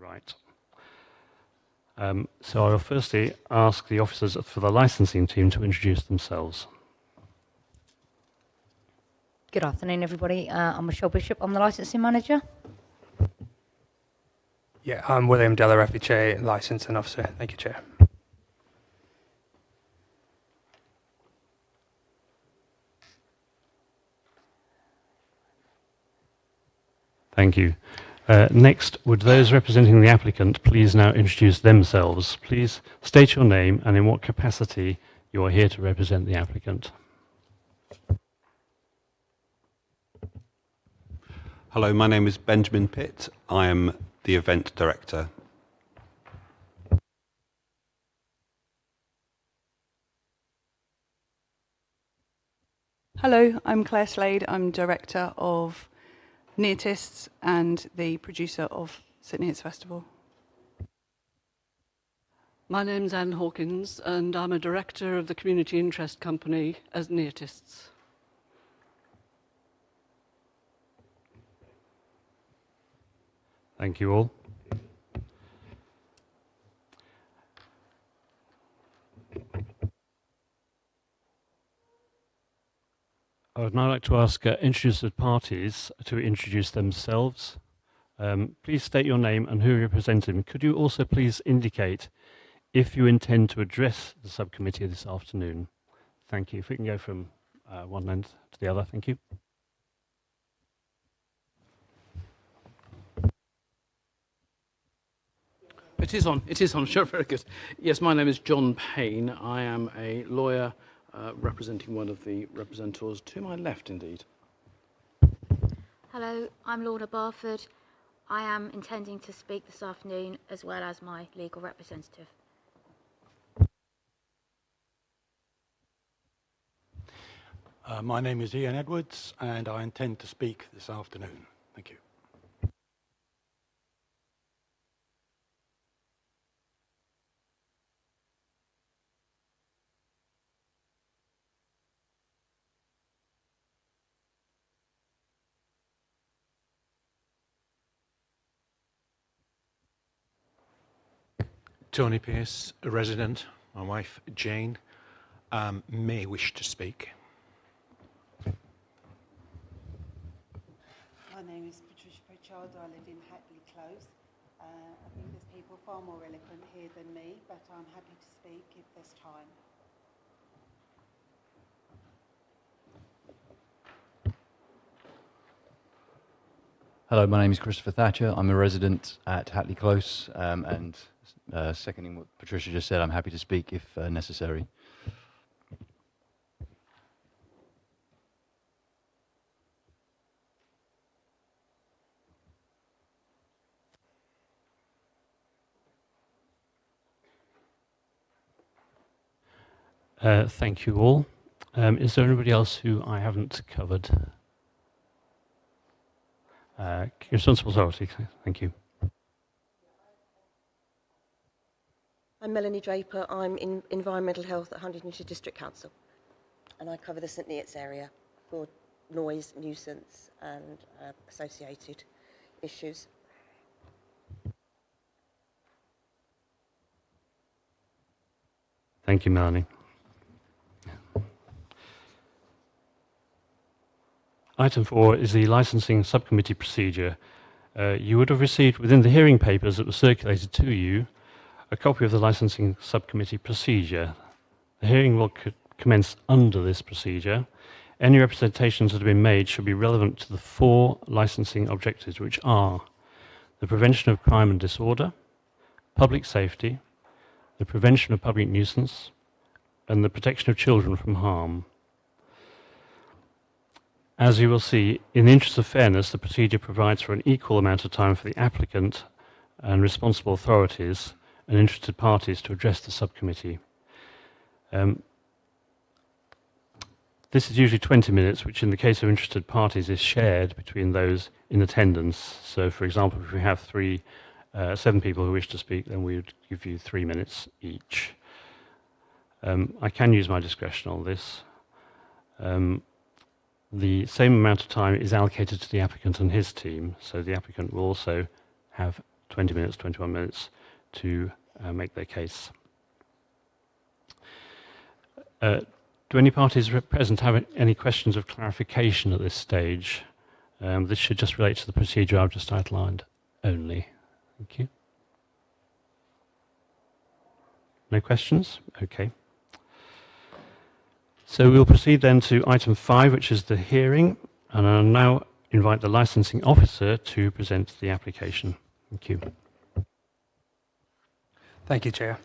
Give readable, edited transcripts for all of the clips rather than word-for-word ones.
Right. So I will firstly ask the officers for the licensing team to introduce themselves. Good afternoon, everybody. I'm Michelle Bishop. I'm the licensing manager. Yeah, I'm William Delarefice, licensing officer. Thank you, Chair. Thank you. Next, would those representing the applicant please now introduce themselves? Please state your name and in what capacity you are here to represent the applicant. Hello, my name is Benjamin Pitt. I am the event director. Hello, I'm Claire Slade. I'm director of Neatists and the producer of St Neots Festival. My name's Anne Hawkins and I'm a director of the community interest company as Neatists. Thank you all. I would now like to ask interested parties to introduce themselves. Please state your name and who you represent. Could you also please indicate if you intend to address the subcommittee this afternoon? Thank you. If we can go from one end to the other, thank you. It is on, sure, very good. Yes, my name is John Payne. I am a lawyer representing one of the representors to my left, indeed. Hello, I'm Lorna Barford. I am intending to speak this afternoon as well as my legal representative. My name is Ian Edwards and I intend to speak this afternoon. Thank you. Tony Pearce, a resident. My wife, Jane, may wish to speak. My name is Patricia Pritchard. I live in Hatley Close. I think there's people far more eloquent here than me, but I'm happy to speak if there's time. Hello, my name is Christopher Thatcher. I'm a resident at Hatley Close, and seconding what Patricia just said, I'm happy to speak if necessary. Thank you all. Is there anybody else who I haven't covered? Responsible authority, thank you. I'm Melanie Draper. I'm in Environmental Health at Huntingdonshire District Council, and I cover the St Neots area for noise, nuisance and associated issues. Thank you, Melanie. Item 4 is the licensing subcommittee procedure. You would have received within the hearing papers that were circulated to you a copy of the licensing subcommittee procedure. The hearing will commence under this procedure. Any representations that have been made should be relevant to the 4 licensing objectives, which are the prevention of crime and disorder, public safety, the prevention of public nuisance, and the protection of children from harm. As you will see, in the interest of fairness, the procedure provides for an equal amount of time for the applicant and responsible authorities and interested parties to address the subcommittee. This is usually 20 minutes, which in the case of interested parties is shared between those in attendance. So, for example, if we have 7 people who wish to speak, then we would give you 3 minutes each. I can use my discretion on this. The same amount of time is allocated to the applicant and his team, so the applicant will also have 20 minutes, 21 minutes to make their case. Do any parties present have any questions of clarification at this stage? This should just relate to the procedure I've just outlined only. Thank you. No questions? Okay. So we'll proceed then to item 5, which is the hearing, and I'll now invite the licensing officer to present the application. Thank you. Thank you, Chair.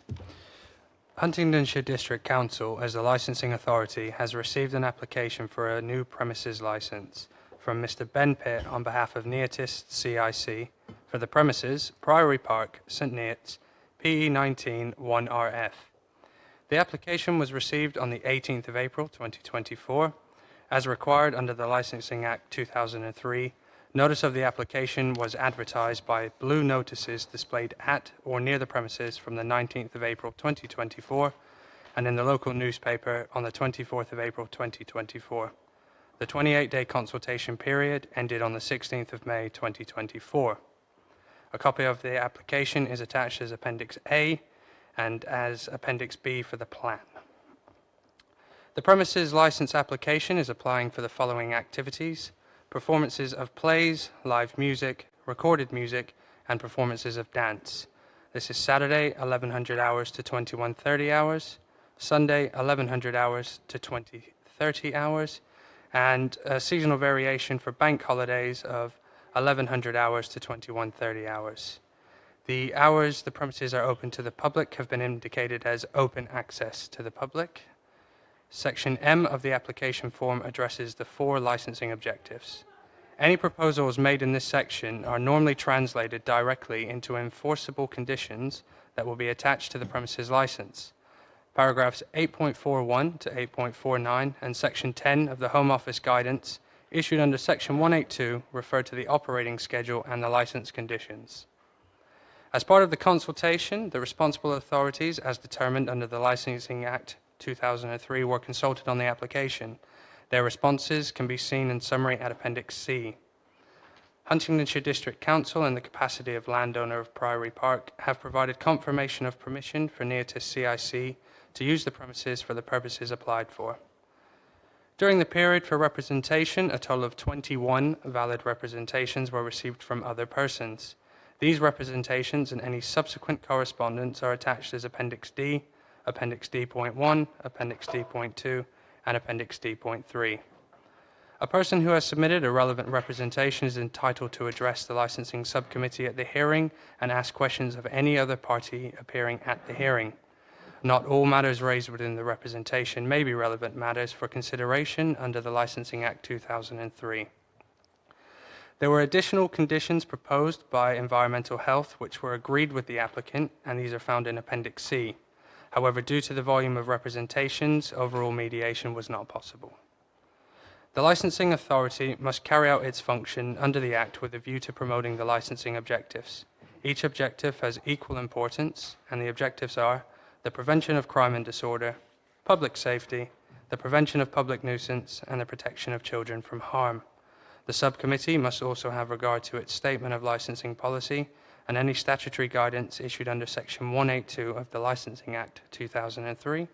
Huntingdonshire District Council, as the licensing authority, has received an application for a new premises licence from Mr. Ben Pitt on behalf of Neotis CIC for the premises Priory Park, St Neots, PE 19 1RF. The application was received on the 18th of April 2024. As required under the Licensing Act 2003, notice of the application was advertised by blue notices displayed at or near the premises from the 19th of April 2024 and in the local newspaper on the 24th of April 2024. The 28-day consultation period ended on the 16th of May 2024. A copy of the application is attached as Appendix A and as Appendix B for the plan. The premises license application is applying for the following activities: performances of plays, live music, recorded music, and performances of dance. This is Saturday, 1100 hours to 2130 hours, Sunday, 1100 hours to 2030 hours, and a seasonal variation for bank holidays of 1100 hours to 2130 hours. The hours the premises are open to the public have been indicated as open access to the public. Section M of the application form addresses the 4 licensing objectives. Any proposals made in this section are normally translated directly into enforceable conditions that will be attached to the premises license. Paragraphs 8.41 to 8.49 and Section 10 of the Home Office guidance issued under Section 182 refer to the operating schedule and the license conditions. As part of the consultation, the responsible authorities, as determined under the Licensing Act 2003, were consulted on the application. Their responses can be seen in summary at Appendix C. Huntingdonshire District Council, in the capacity of landowner of Priory Park, have provided confirmation of permission for Neotis CIC to use the premises for the purposes applied for. During the period for representation, a total of 21 valid representations were received from other persons. These representations and any subsequent correspondence are attached as Appendix D, Appendix D.1, Appendix D.2, and Appendix D.3. A person who has submitted a relevant representation is entitled to address the licensing subcommittee at the hearing and ask questions of any other party appearing at the hearing. Not all matters raised within the representation may be relevant matters for consideration under the Licensing Act 2003. There were additional conditions proposed by Environmental Health which were agreed with the applicant, and these are found in Appendix C. However, due to the volume of representations, overall mediation was not possible. The licensing authority must carry out its function under the Act with a view to promoting the licensing objectives. Each objective has equal importance, and the objectives are the prevention of crime and disorder, public safety, the prevention of public nuisance, and the protection of children from harm. The subcommittee must also have regard to its statement of licensing policy and any statutory guidance issued under Section 182 of the Licensing Act 2003,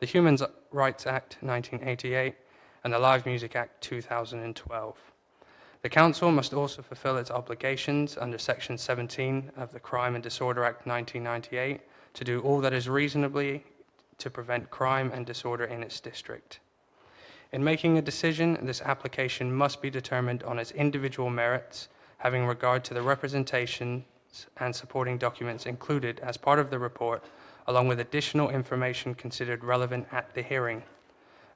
the Human Rights Act 1988, and the Live Music Act 2012. The Council must also fulfil its obligations under Section 17 of the Crime and Disorder Act 1998 to do all that is reasonably to prevent crime and disorder in its district. In making a decision, this application must be determined on its individual merits, having regard to the representations and supporting documents included as part of the report, along with additional information considered relevant at the hearing.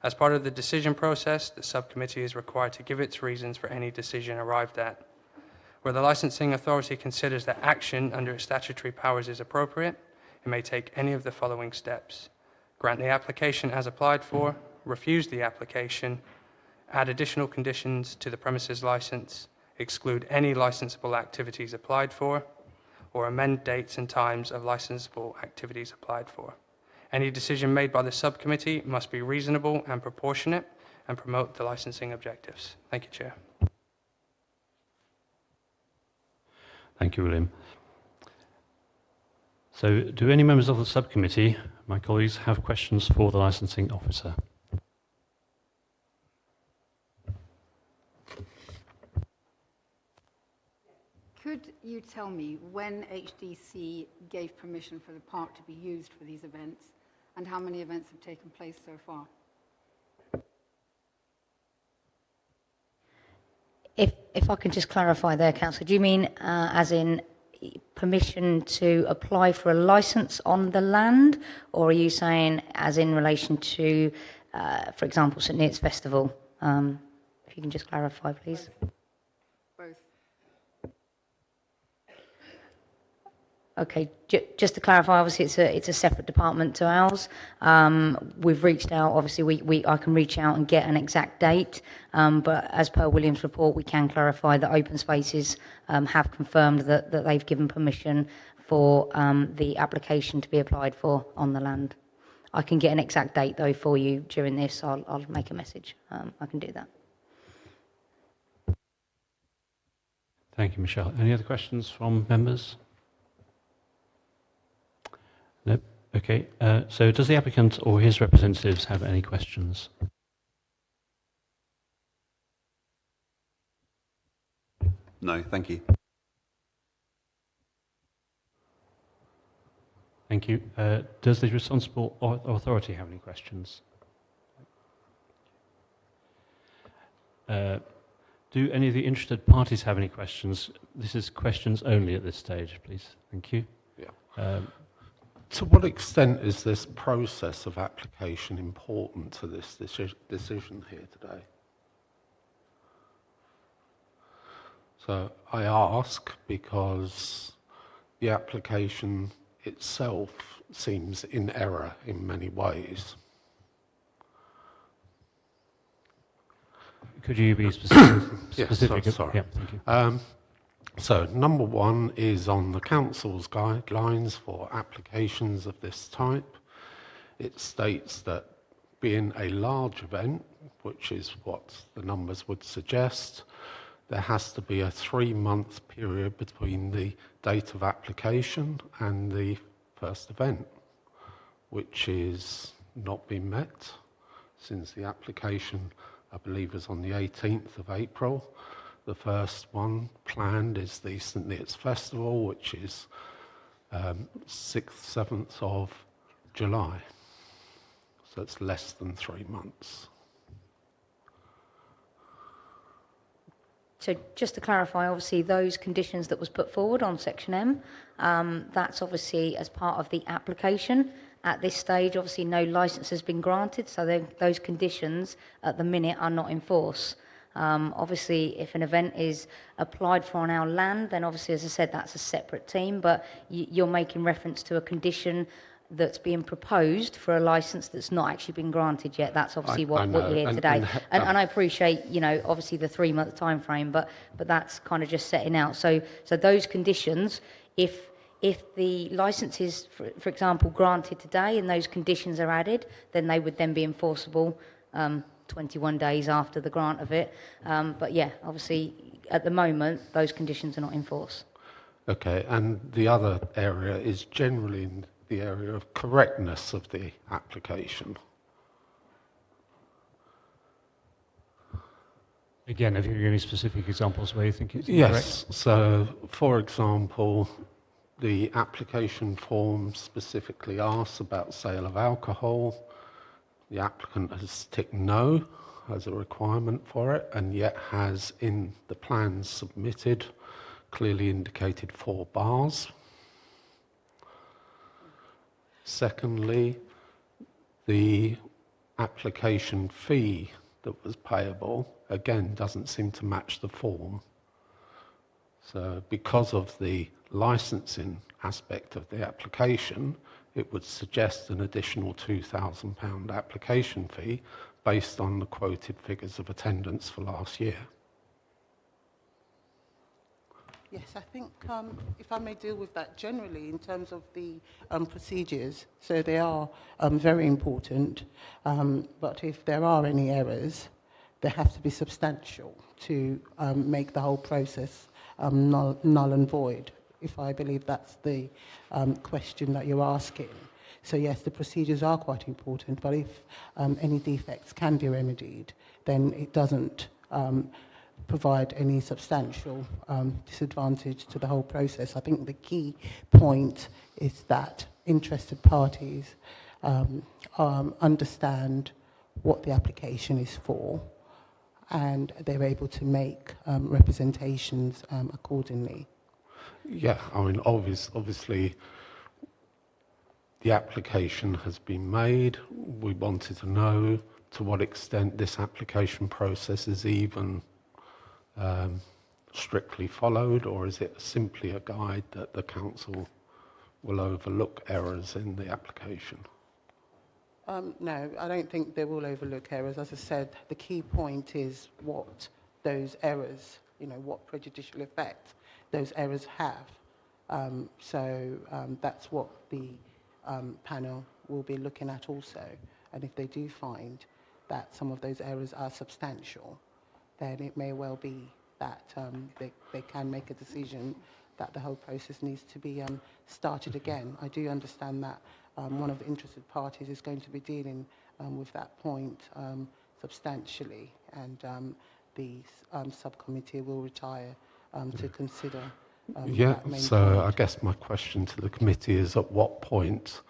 As part of the decision process, the subcommittee is required to give its reasons for any decision arrived at. Where the licensing authority considers that action under its statutory powers is appropriate, it may take any of the following steps: grant the application as applied for, refuse the application, add additional conditions to the premises license, exclude any licensable activities applied for, or amend dates and times of licensable activities applied for. Any decision made by the subcommittee must be reasonable and proportionate and promote the licensing objectives. Thank you, Chair. Thank you, William. So do any members of the subcommittee, my colleagues, have questions for the licensing officer? Could you tell me when HDC gave permission for the park to be used for these events and how many events have taken place so far? If I can just clarify there, Councillor, do you mean as in permission to apply for a licence on the land, or are you saying as in relation to, for example, St Neots Festival? If you can just clarify, please. Both. Okay, just to clarify, obviously it's a separate department to ours. We've reached out, obviously I can reach out and get an exact date, but as per William's report, we can clarify that Open Spaces have confirmed that they've given permission for the application to be applied for on the land. I can get an exact date though for you during this. I'll make a message. I can do that. Thank you, Michelle. Any other questions from members? No? Okay. So does the applicant or his representatives have any questions? No, thank you. Thank you. Does the responsible authority have any questions? Do any of the interested parties have any questions? This is questions only at this stage, please. Thank you. Yeah. To what extent is this process of application important to this decision here today? So I ask because the application itself seems in error in many ways. Could you be specific? Yes, sorry. Yeah, thank you. So number one is on the council's guidelines for applications of this type. It states that being a large event, which is what the numbers would suggest, there has to be a 3-month period between the date of application and the first event, which is not been met since the application, I believe, is on the 18th of April. The first one planned is the St Neots Festival, which is 6th, 7th of July. So it's less than 3 months. So just to clarify, obviously those conditions that was put forward on Section M, that's obviously as part of the application. At this stage, obviously no licence has been granted, so those conditions at the minute are not in force. Obviously, if an event is applied for on our land, then obviously, as I said, that's a separate team, but you're making reference to a condition that's being proposed for a licence that's not actually been granted yet. That's obviously what you're here today. And I appreciate, obviously the 3-month time frame, but that's kind of just setting out. So those conditions, if the licence is, for example, granted today and those conditions are added, then they would then be enforceable 21 days after the grant of it. But yeah, obviously, at the moment, those conditions are not in force. Okay, and the other area is generally in the area of correctness of the application. Again, have you any specific examples where you think it's Yes, incorrect? so for example, the application form specifically asks about sale of alcohol. The applicant has ticked no as a requirement for it, and yet has in the plans submitted clearly indicated 4 bars. Secondly, the application fee that was payable, again, doesn't seem to match the form. So because of the licensing aspect of the application, it would suggest an additional £2,000 application fee based on the quoted figures of attendance for last year. Yes, I think if I may deal with that generally in terms of the procedures, so they are very important, but if there are any errors, they have to be substantial to make the whole process null and void. if I believe that's the question that you're asking. So yes, the procedures are quite important, but if any defects can be remedied, then it doesn't provide any substantial disadvantage to the whole process. I think the key point is that interested parties understand what the application is for, and they're able to make representations accordingly. Yeah, I mean, obviously, the application has been made. We wanted to know to what extent this application process is even strictly followed, or is it simply a guide that the council will overlook errors in the application? No, I don't think they will overlook errors. As I said, the key point is what those errors, what prejudicial effect those errors have. So that's what the panel will be looking at also. And if they do find that some of those errors are substantial, then it may well be that they can make a decision that the whole process needs to be started again. I do understand that one of the interested parties is going to be dealing with that point substantially, and the subcommittee will retire to consider that main so point. I guess my question to the committee is, at what point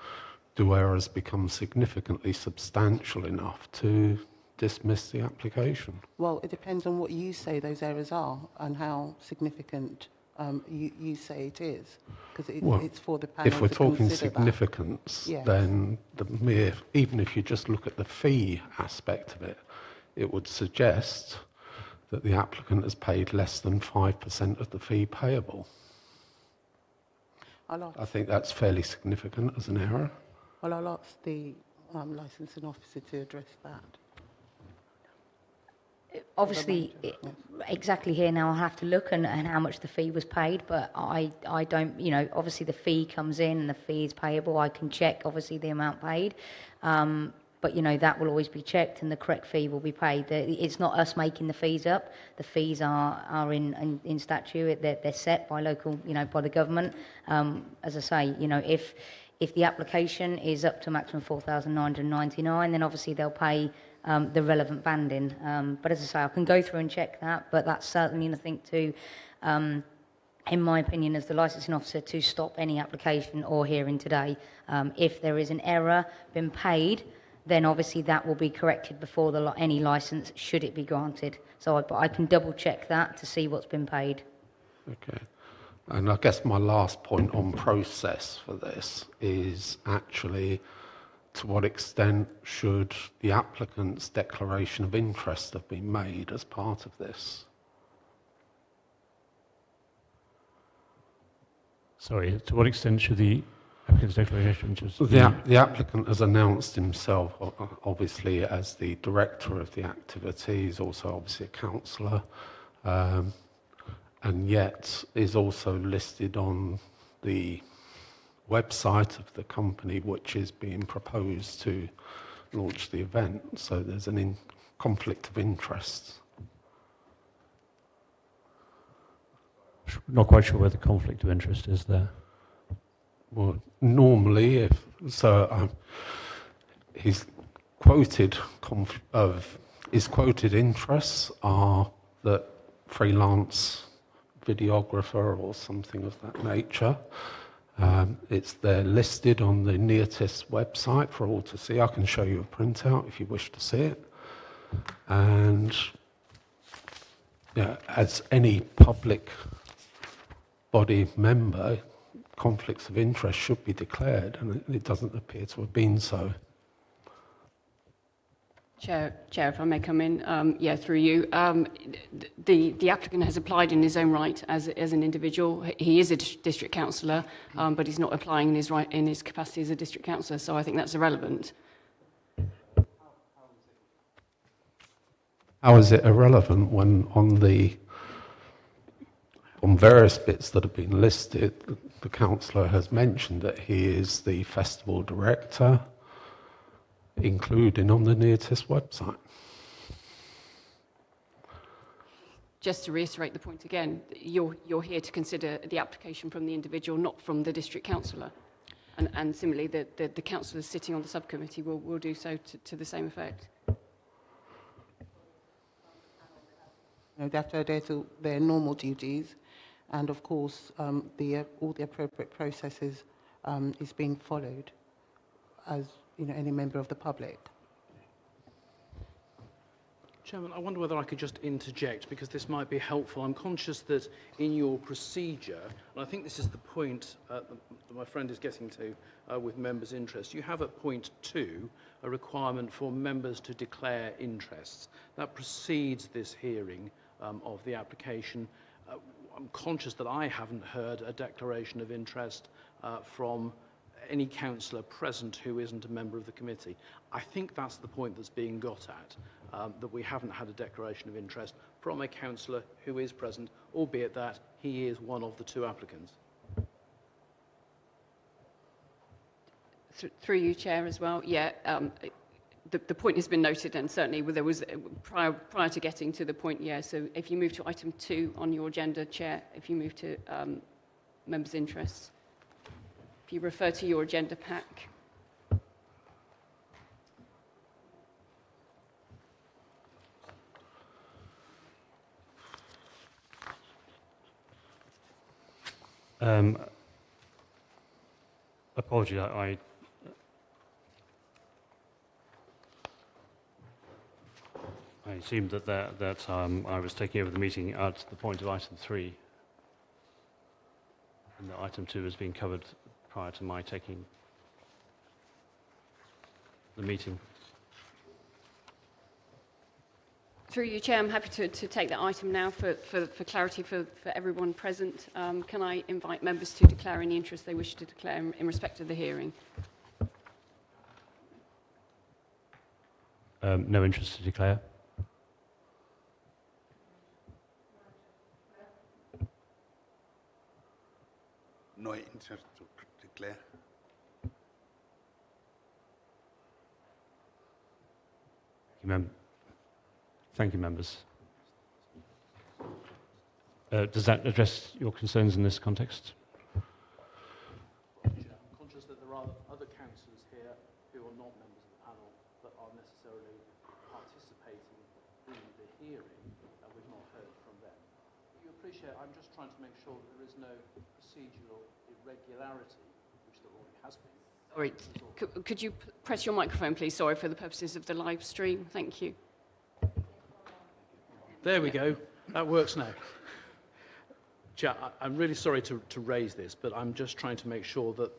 do errors become significantly substantial enough to dismiss the application? Well, it depends on what you say those errors are and how significant you say it is, because it's for the panel to if we're talking consider significance, that. Yes. then even if you just look at the fee aspect of it, it would suggest that the applicant has paid less than 5% of the fee payable. I think that's fairly significant as an error. Well, I'll ask the licensing officer to address that. Obviously, exactly here now I'll have to look and how much the fee was paid, but I don't, obviously the fee comes in and the fee is payable. I can check, obviously, the amount paid, but, that will always be checked and the correct fee will be paid. It's not us making the fees up. The fees are in statute. They're set by local, by the government. As I say, if the application is up to maximum $4,999, then obviously they'll pay the relevant banding. But as I say, I can go through and check that, but that's certainly nothing to, in my opinion, as the licensing officer, to stop any application or hearing today. If there is an error been paid, then obviously that will be corrected before any license, should it be granted. So I can double check that to see what's been paid. Okay. And I guess my last point on process for this is actually, to what extent should the applicant's declaration of interest have been made as part of this? Sorry, to what extent should the applicant's declaration just... The applicant has announced himself, obviously, as the director of the activities, also obviously a councillor, and yet is also listed on the website of the company which is being proposed to launch the event. So there's an conflict of interest. Not quite sure where the conflict of interest is there. Well, normally, his quoted interests are that freelance videographer or something of that nature. They're listed on the Neotis website for all to see. I can show you a printout if you wish to see it. And as any public body member, conflicts of interest should be declared, and it doesn't appear to have been so. Chair, if I may come in, through you. The applicant has applied in his own right as an individual. He is a district councillor, but he's not applying in his capacity as a district councillor, so I think that's irrelevant. How is it irrelevant when on various bits that have been listed, the councillor has mentioned that he is the festival director, including on the Neotis website? just to reiterate the point again, you're here to consider the application from the individual, not from the district councillor. And similarly, the councillors sitting on the subcommittee will do so to the same effect. They have to adhere to their normal duties, and of course, all the appropriate processes is being followed, as any member of the public. Chairman, I wonder whether I could just interject, because this might be helpful. I'm conscious that in your procedure, and I think this is the point that my friend is getting to with members' interest, you have at point 2 a requirement for members to declare interests. That precedes this hearing of the application. I'm conscious that I haven't heard a declaration of interest from any councillor present who isn't a member of the committee. I think that's the point that's being got at, that we haven't had a declaration of interest from a councillor who is present, albeit that he is one of the 2 applicants. Through you, Chair, as well. Yeah, the point has been noted, and certainly there was prior to getting to the point. Yeah, so if you move to item 2 on your agenda, Chair, if you move to members' interests, if you refer to your agenda pack. Apology, I assumed that I was taking over the meeting at the point of item 3, and that item 2 has been covered prior to my taking the meeting. Through you, Chair, I'm happy to take that item now for clarity for everyone present. Can I invite members to declare any interest they wish to declare in respect of the hearing? No interest to declare. No interest to declare. Thank you, members. Does that address your concerns in this context? I'm conscious that there are other councillors here who are not members of the panel but are necessarily participating in the hearing, and we've not heard from them. You appreciate, I'm just trying to make sure that there is no procedural irregularity, which there already has been. Sorry, could you press your microphone, please? Sorry, for the purposes of the live stream. Thank you. There we go. That works now. Chair, I'm really sorry to raise this, but I'm just trying to make sure that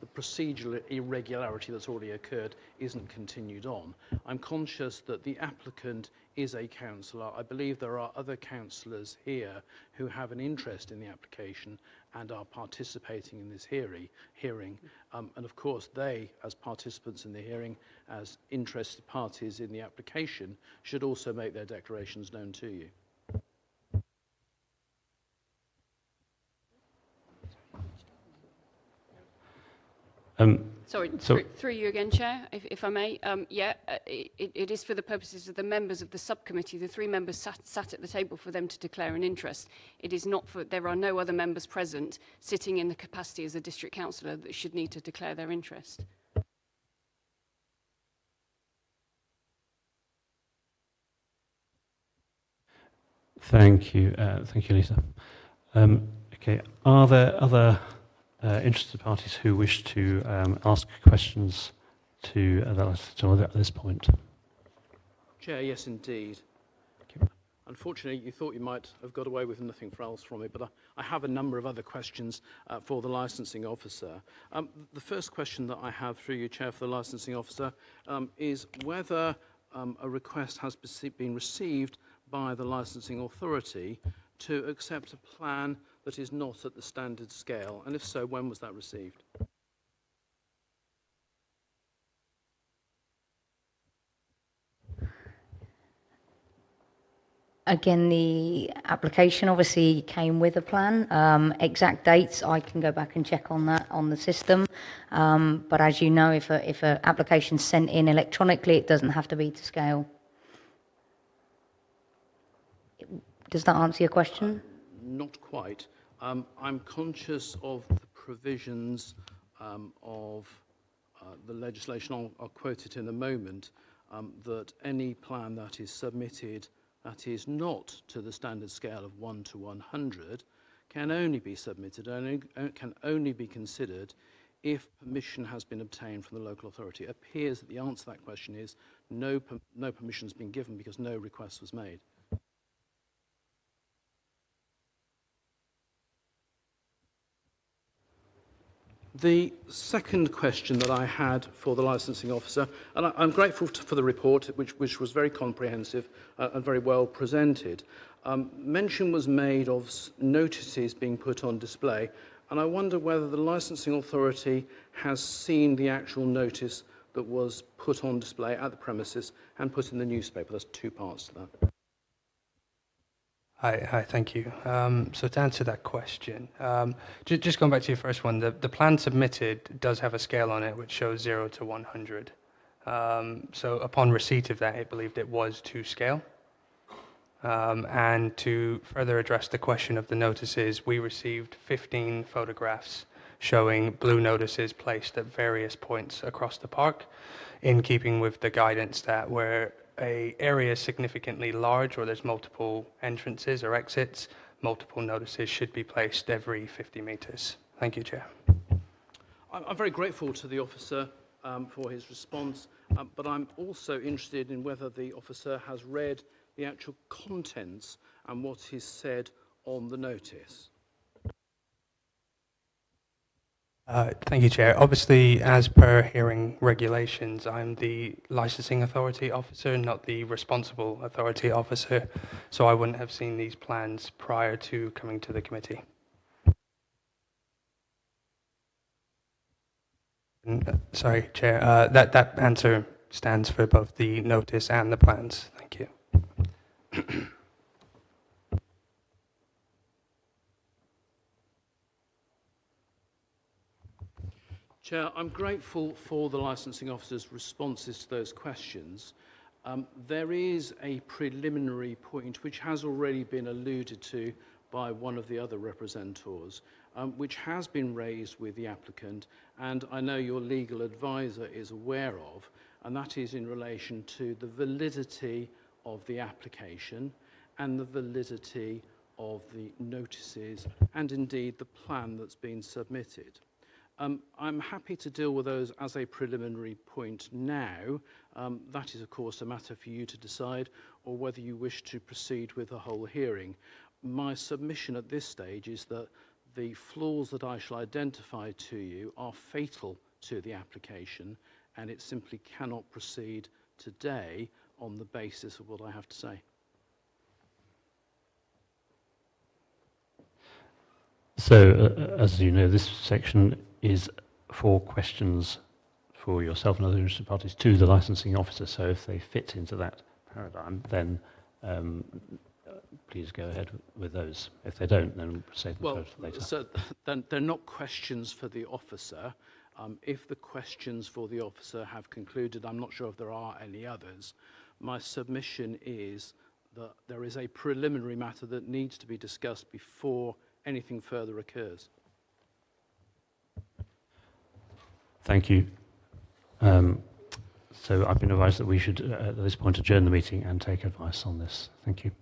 the procedural irregularity that's already occurred isn't continued on. I'm conscious that the applicant is a councillor. I believe there are other councillors here who have an interest in the application and are participating in this hearing. And of course, they, as participants in the hearing, as interested parties in the application, should also make their declarations known to you. Sorry, through you again, Chair, if I may. It is for the purposes of the members of the subcommittee. The 3 members sat at the table for them to declare an interest. It is not for, there are no other members present sitting in the capacity as a district councillor that should need to declare their interest. Thank you, Lisa. Okay, are there other interested parties who wish to ask questions to at this point? Chair, yes, indeed. Unfortunately, you thought you might have got away with nothing else from it, but I have a number of other questions for the licensing officer. The first question that I have through you, Chair, for the licensing officer is whether a request has been received by the licensing authority to accept a plan that is not at the standard scale, and if so, when was that received? Again, the application obviously came with a plan. Exact dates, I can go back and check on that on the system. But as you know, if an application's sent in electronically, it doesn't have to be to scale. Does that answer your question? Not quite. I'm conscious of the provisions of the legislation, I'll quote it in a moment, that any plan that is submitted that is not to the standard scale of 1 to 100 can only be submitted and can only be considered if permission has been obtained from the local authority. It appears that the answer to that question is no permission has been given because no request was made. The second question that I had for the licensing officer, and I'm grateful for the report, which was very comprehensive and very well presented. Mention was made of notices being put on display, and I wonder whether the licensing authority has seen the actual notice that was put on display at the premises and put in the newspaper. There's two parts to that. Hi, thank you. So to answer that question, just going back to your first one, the plan submitted does have a scale on it which shows 0 to 100. So upon receipt of that, it believed it was to scale. And to further address the question of the notices, we received 15 photographs showing blue notices placed at various points across the park, in keeping with the guidance that where an area is significantly large or there's multiple entrances or exits, multiple notices should be placed every 50 metres. Thank you, Chair. I'm very grateful to the officer for his response, but I'm also interested in whether the officer has read the actual contents and what is said on the notice. Thank you, Chair. Obviously, as per hearing regulations, I'm the licensing authority officer, not the responsible authority officer, so I wouldn't have seen these plans prior to coming to the committee. Sorry, Chair. That answer stands for both the notice and the plans. Thank you. Chair, I'm grateful for the licensing officer's responses to those questions. There is a preliminary point which has already been alluded to by one of the other representatives, which has been raised with the applicant, and I know your legal advisor is aware of, and that is in relation to the validity of the application and the validity of the notices and indeed the plan that's been submitted. I'm happy to deal with those as a preliminary point now. That is, of course, a matter for you to decide, or whether you wish to proceed with the whole hearing. My submission at this stage is that the flaws that I shall identify to you are fatal to the application, and it simply cannot proceed today on the basis of what I have to say. So, as you know, this section is for questions for yourself and other interested parties to the licensing officer. So if they fit into that paradigm, then please go ahead with those. If they don't, then we'll save them for later. So then they're not questions for the officer. If the questions for the officer have concluded, I'm not sure if there are any others, my submission is that there is a preliminary matter that needs to be discussed before anything further occurs. Thank you. So I've been advised that we should, at this point, adjourn the meeting and take advice on this. Thank you.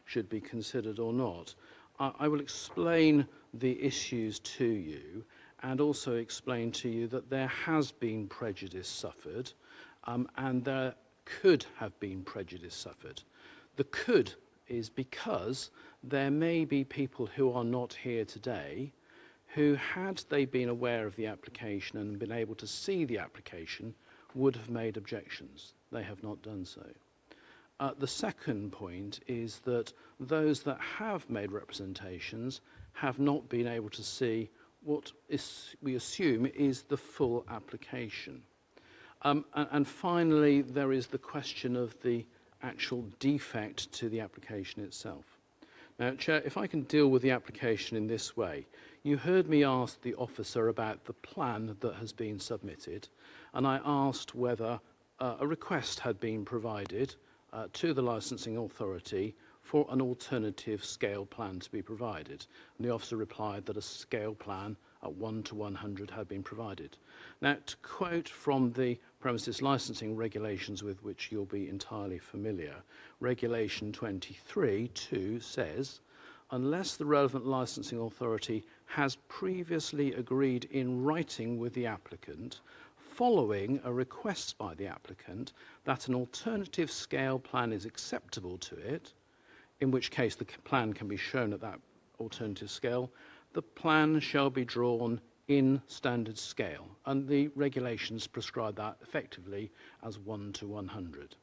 should be considered or not. I will explain the issues to you and also explain to you that there has been prejudice suffered and there could have been prejudice suffered. The could is because there may be people who are not here today who, had they been aware of the application and been able to see the application, would have made objections. They have not done so. The second point is that those that have made representations have not been able to see what we assume is the full application. And finally, there is the question of the actual defect to the application itself. Now, Chair, if I can deal with the application in this way. You heard me ask the officer about the plan that has been submitted, and I asked whether a request had been provided to the licensing authority for an alternative scale plan to be provided. And the officer replied that a scale plan at 1 to 100 had been provided. Now, to quote from the premises licensing regulations with which you'll be entirely familiar, Regulation 23(2) says, unless the relevant licensing authority has previously agreed in writing with the applicant, following a request by the applicant, that an alternative scale plan is acceptable to it, in which case the plan can be shown at that alternative scale, the plan shall be drawn in standard scale, and the regulations prescribe that effectively as 1 to 100.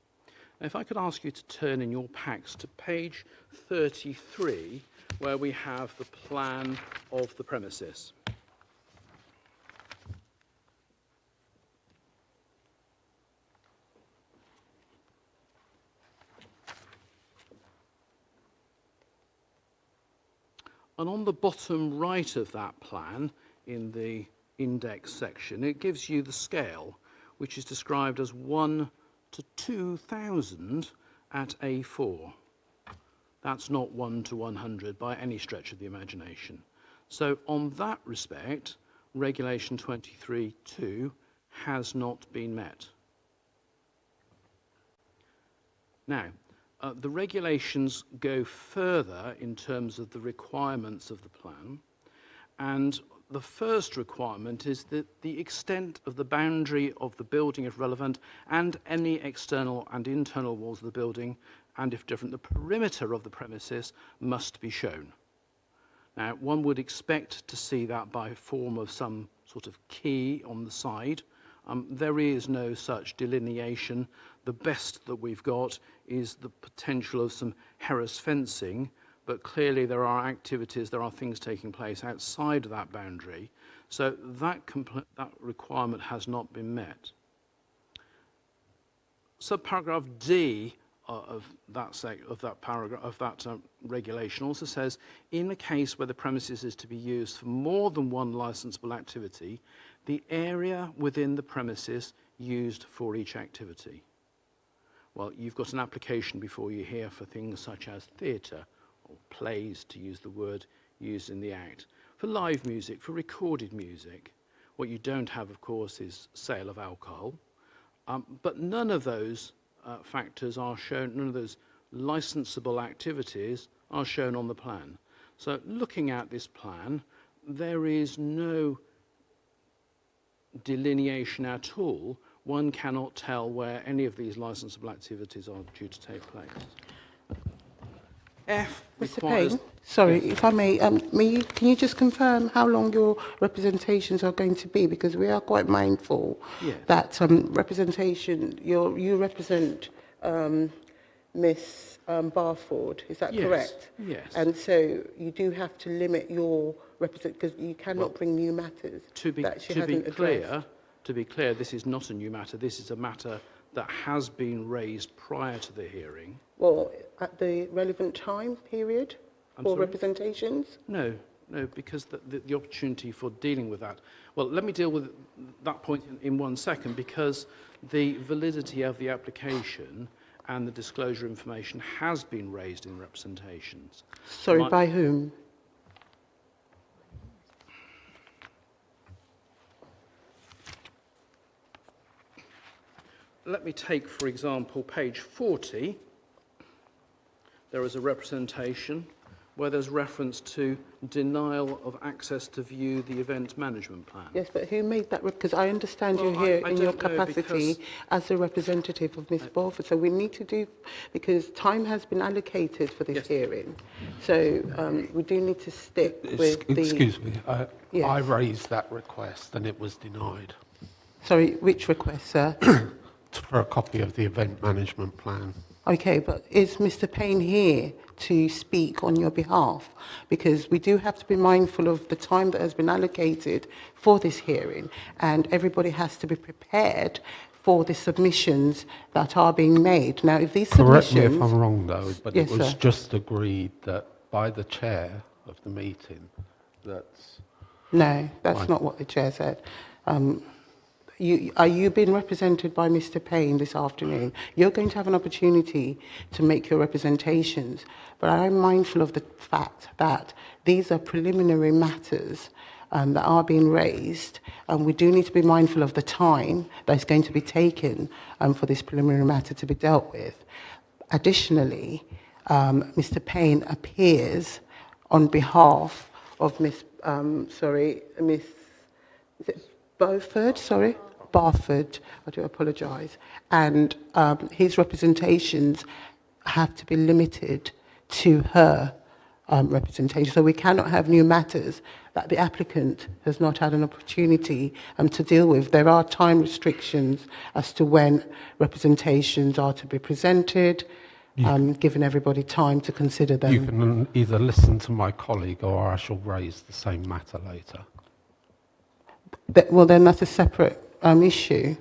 Now, if I could ask you to turn in your packs to page 33, where we have the plan of the premises. And on the bottom right of that plan, in the index section, it gives you the scale, which is described as 1 to 2,000 at A4. That's not 1 to 100 by any stretch of the imagination. So on that respect, Regulation 23(2) has not been met. Now, the regulations go further in terms of the requirements of the plan, and the first requirement is that the extent of the boundary of the building, if relevant, and any external and internal walls of the building, and if different, the perimeter of the premises must be shown. Now, one would expect to see that by form of some sort of key on the side. There is no such delineation. The best that we've got is the potential of some Harris fencing, but clearly there are activities, there are things taking place outside of that boundary. So that requirement has not been met. Subparagraph D of that regulation also says, in a case where the premises is to be used for more than one licensable activity, the area within the premises used for each activity. Well, you've got an application before you here for things such as theatre, or plays, to use the word used in the Act, for live music, for recorded music. What you don't have, of course, is sale of alcohol. But none of those factors are shown, none of those licensable activities are shown on the plan. So looking at this plan, there is no delineation at all. One cannot tell where any of these licensable activities are due to take place. F requires... Mr. Payne, sorry, if I may, can you just confirm how long your representations are going to be? Because we are quite mindful that representation, you represent Miss Barford, is that correct? Yes. And so you do have to limit your representation, because you cannot bring new matters that she hasn't addressed. To be clear, this is not a new matter. This is a matter that has been raised prior to the hearing. Well, at the relevant time period for representations? No, because the opportunity for dealing with that. Well, let me deal with that point in 1 second, because the validity of the application and the disclosure information has been raised in representations. Sorry, by whom? Let me take, for example, page 40. there is a representation where there's reference to denial of access to view the event management plan. Yes, but who made that? Because I understand Well, you're here I in your don't know, capacity because as a representative of Ms. Barford. So we need to do, because time has been allocated for this hearing. So we do need to stick with the... Excuse me, Yes. I raised that request and it was denied. Sorry, which request, sir? For a copy of the event management plan. Okay, but is Mr. Payne here to speak on your behalf? Because we do have to be mindful of the time that has been allocated for this hearing, and everybody has to be prepared for the submissions that are being made. Now, if these Correct submissions... me if I'm wrong, though, but Yes, it was sir. just agreed that by the chair of the meeting that... No, that's Right. not what the chair said. Are you being represented by Mr. Payne this afternoon? You're going to have an opportunity to make your representations, but I'm mindful of the fact that these are preliminary matters that are being raised, and we do need to be mindful of the time that's going to be taken for this preliminary matter to be dealt with. Additionally, Mr. Payne appears on behalf of Miss is it Beaufort, sorry? Barford, I do apologise. And his representations have to be limited to her representation. So we cannot have new matters that the applicant has not had an opportunity to deal with. There are time restrictions as to when representations are to be presented, giving everybody time to consider them. You can either listen to my colleague or I shall raise the same matter later. Well, then that's a separate issue.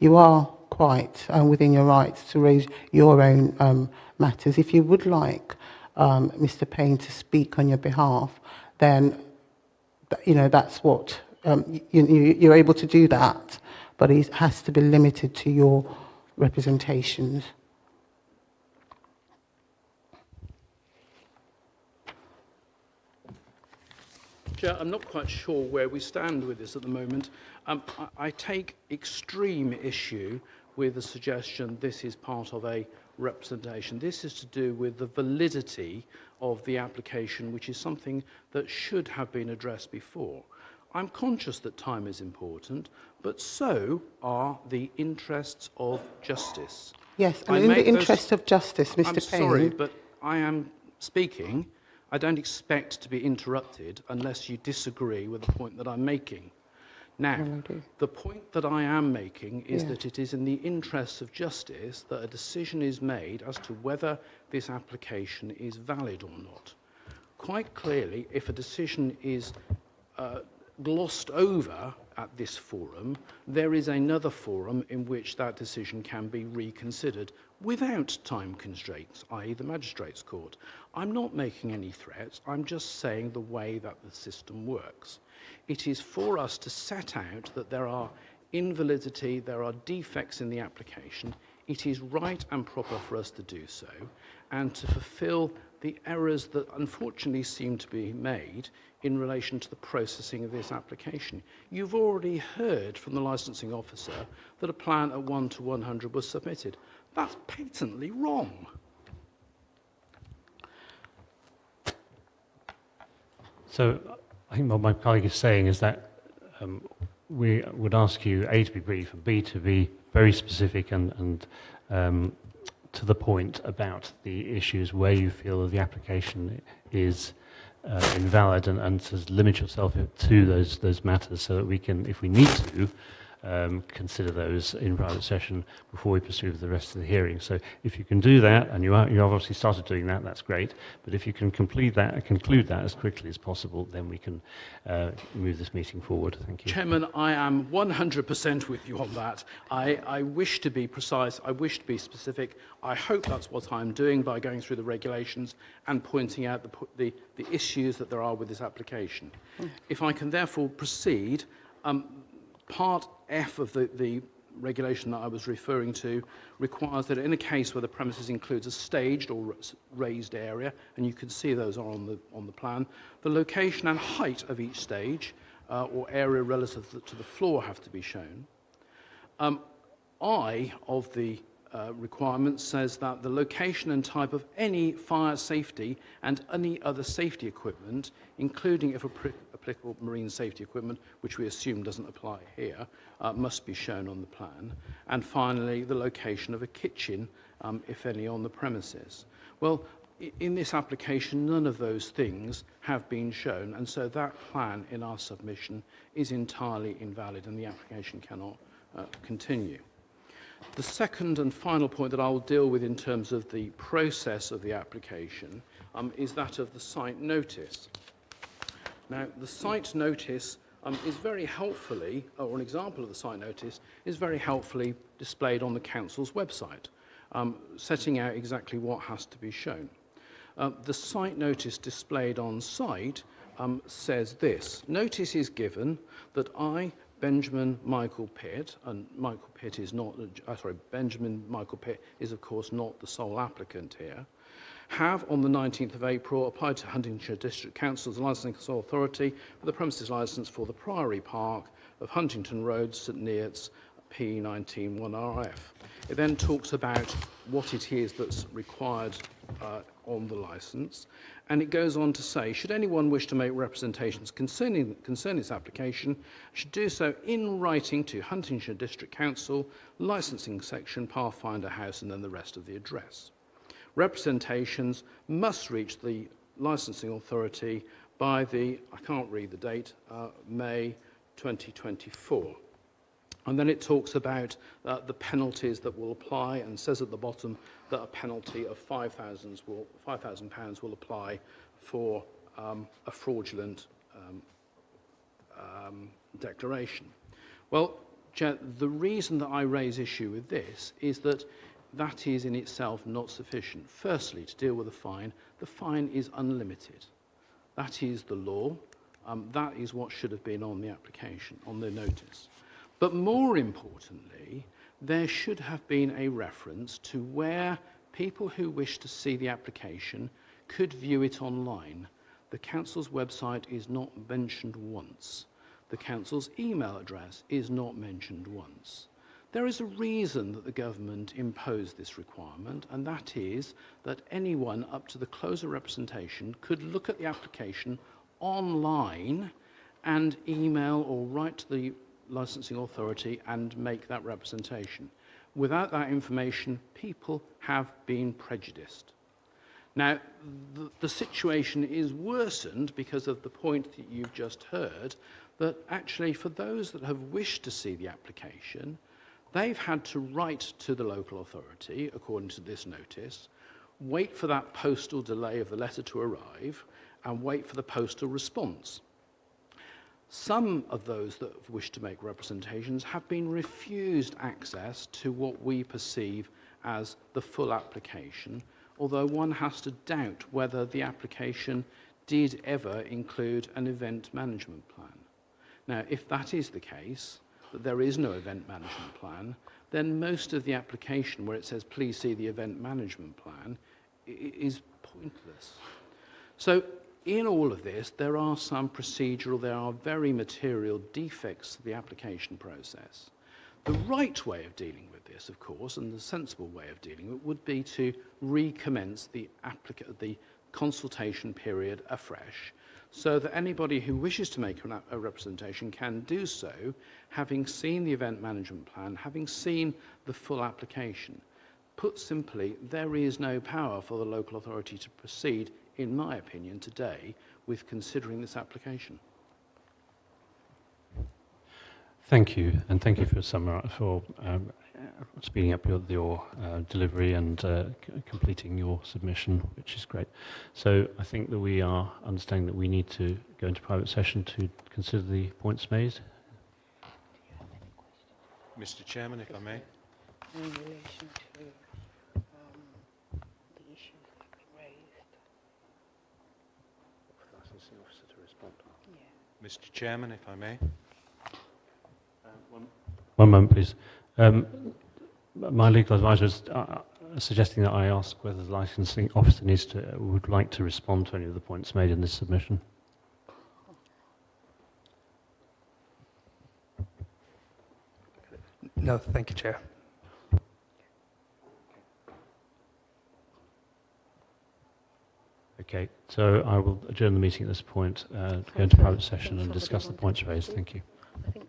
You are quite within your rights to raise your own matters. If you would like Mr. Payne to speak on your behalf, then that's what you're able to do that, but it has to be limited to your representations. Chair, I'm not quite sure where we stand with this at the moment. I take extreme issue with the suggestion this is part of a representation. This is to do with the validity of the application, which is something that should have been addressed before. I'm conscious that time is important, but so are the interests of justice. Yes, and in the interest of justice, Mr. Payne... I'm sorry, but I am speaking. I don't expect to be interrupted unless you disagree with the point that I'm making. Now, the point that I am making is that it is in the interests of justice that a decision is made as to whether this application is valid or not. Quite clearly, if a decision is glossed over at this forum, there is another forum in which that decision can be reconsidered without time constraints, i.e. the Magistrates' Court. I'm not making any threats, I'm just saying the way that the system works. It is for us to set out that there are invalidity, there are defects in the application. It is right and proper for us to do so, and to fulfil the errors that unfortunately seem to be made in relation to the processing of this application. You've already heard from the licensing officer that a plan at 1 to 100 was submitted. That's patently wrong. So I think what my colleague is saying is that we would ask you, A, to be brief, and B, to be very specific and to the point about the issues where you feel that the application is invalid, and to limit yourself to those matters so that we can, if we need to, consider those in private session before we pursue with the rest of the hearing. So if you can do that, and you've obviously started doing that, that's great. But if you can conclude that as quickly as possible, then we can move this meeting forward. Thank you. Chairman, I am 100% with you on that. I wish to be precise, I wish to be specific. I hope that's what I'm doing by going through the regulations and pointing out the issues that there are with this application. If I can therefore proceed, Part F of the regulation that I was referring to requires that in a case where the premises includes a staged or raised area, and you can see those are on the plan, the location and height of each stage or area relative to the floor have to be shown. I, of the requirement says that the location and type of any fire safety and any other safety equipment, including, if applicable, marine safety equipment, which we assume doesn't apply here, must be shown on the plan. And finally, the location of a kitchen, if any, on the premises. Well, in this application, none of those things have been shown, and so that plan in our submission is entirely invalid, and the application cannot continue. The second and final point that I will deal with in terms of the process of the application is that of the site notice. Now, the site notice is very helpfully, or an example of the site notice, is very helpfully displayed on the council's website, setting out exactly what has to be shown. The site notice displayed on site says this: notice is given that I, Benjamin Michael Pitt, and Michael Pitt is not, Benjamin Michael Pitt is of course not the sole applicant here, have on the 19th of April applied to Huntingdonshire District Council's Licensing Authority for the premises licence for the Priory Park of Huntington Road, St Neots, P191RF. It then talks about what it is that's required on the licence, and it goes on to say, should anyone wish to make representations concerning this application, should do so in writing to Huntingdonshire District Council, licensing section, Pathfinder House, and then the rest of the address. Representations must reach the licensing authority by the, I can't read the date, May 2024. And then it talks about the penalties that will apply, and says at the bottom that a penalty of £5,000 will apply for a fraudulent declaration. Well, Chair, the reason that I raise issue with this is that that is in itself not sufficient. Firstly, to deal with the fine is unlimited. That is the law. That is what should have been on the application, on the notice. But more importantly, there should have been a reference to where people who wish to see the application could view it online. The council's website is not mentioned once. The council's email address is not mentioned once. There is a reason that the government imposed this requirement, and that is that anyone up to the close of representation could look at the application online and email or write to the licensing authority and make that representation. Without that information, people have been prejudiced. Now, the situation is worsened because of the point that you've just heard, that actually for those that have wished to see the application, they've had to write to the local authority, according to this notice, wait for that postal delay of the letter to arrive, and wait for the postal response. Some of those that have wished to make representations have been refused access to what we perceive as the full application, although one has to doubt whether the application did ever include an event management plan. Now, if that is the case, that there is no event management plan, then most of the application where it says, please see the event management plan, is pointless. So, in all of this, there are some procedural, there are very material defects to the application process. The right way of dealing with this, of course, and the sensible way of dealing with it would be to recommence the consultation period afresh, so that anybody who wishes to make a representation can do so, having seen the event management plan, having seen the full application. Put simply, there is no power for the local authority to proceed, in my opinion, today, with considering this application. Thank you, and thank you for speeding up your delivery and completing your submission, which is great. So I think that we are understanding that we need to go into private session to consider the points made. Mr. Chairman, if I may. In relation to the issues that have been raised. Licensing officer to respond. Yeah. Mr. Chairman, if I may. One moment, please. My legal advisor is suggesting that I ask whether the licensing officer would like to respond to any of the points made in this submission. No, thank you, Chair. Okay, so I will adjourn the meeting at this point, go into private session and discuss the points raised. Thank you. I think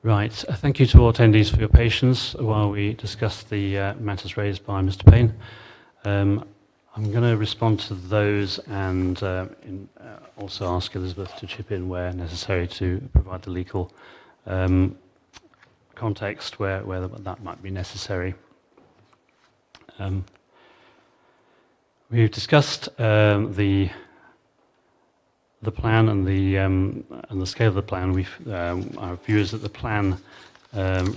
Right. Thank you to all attendees for your patience while we discuss the matters raised by Mr. Payne. I'm going to respond to those and also ask Elizabeth to chip in where necessary to provide the legal context where that might be necessary. We've discussed the plan and the scale of the plan. Our view is that the plan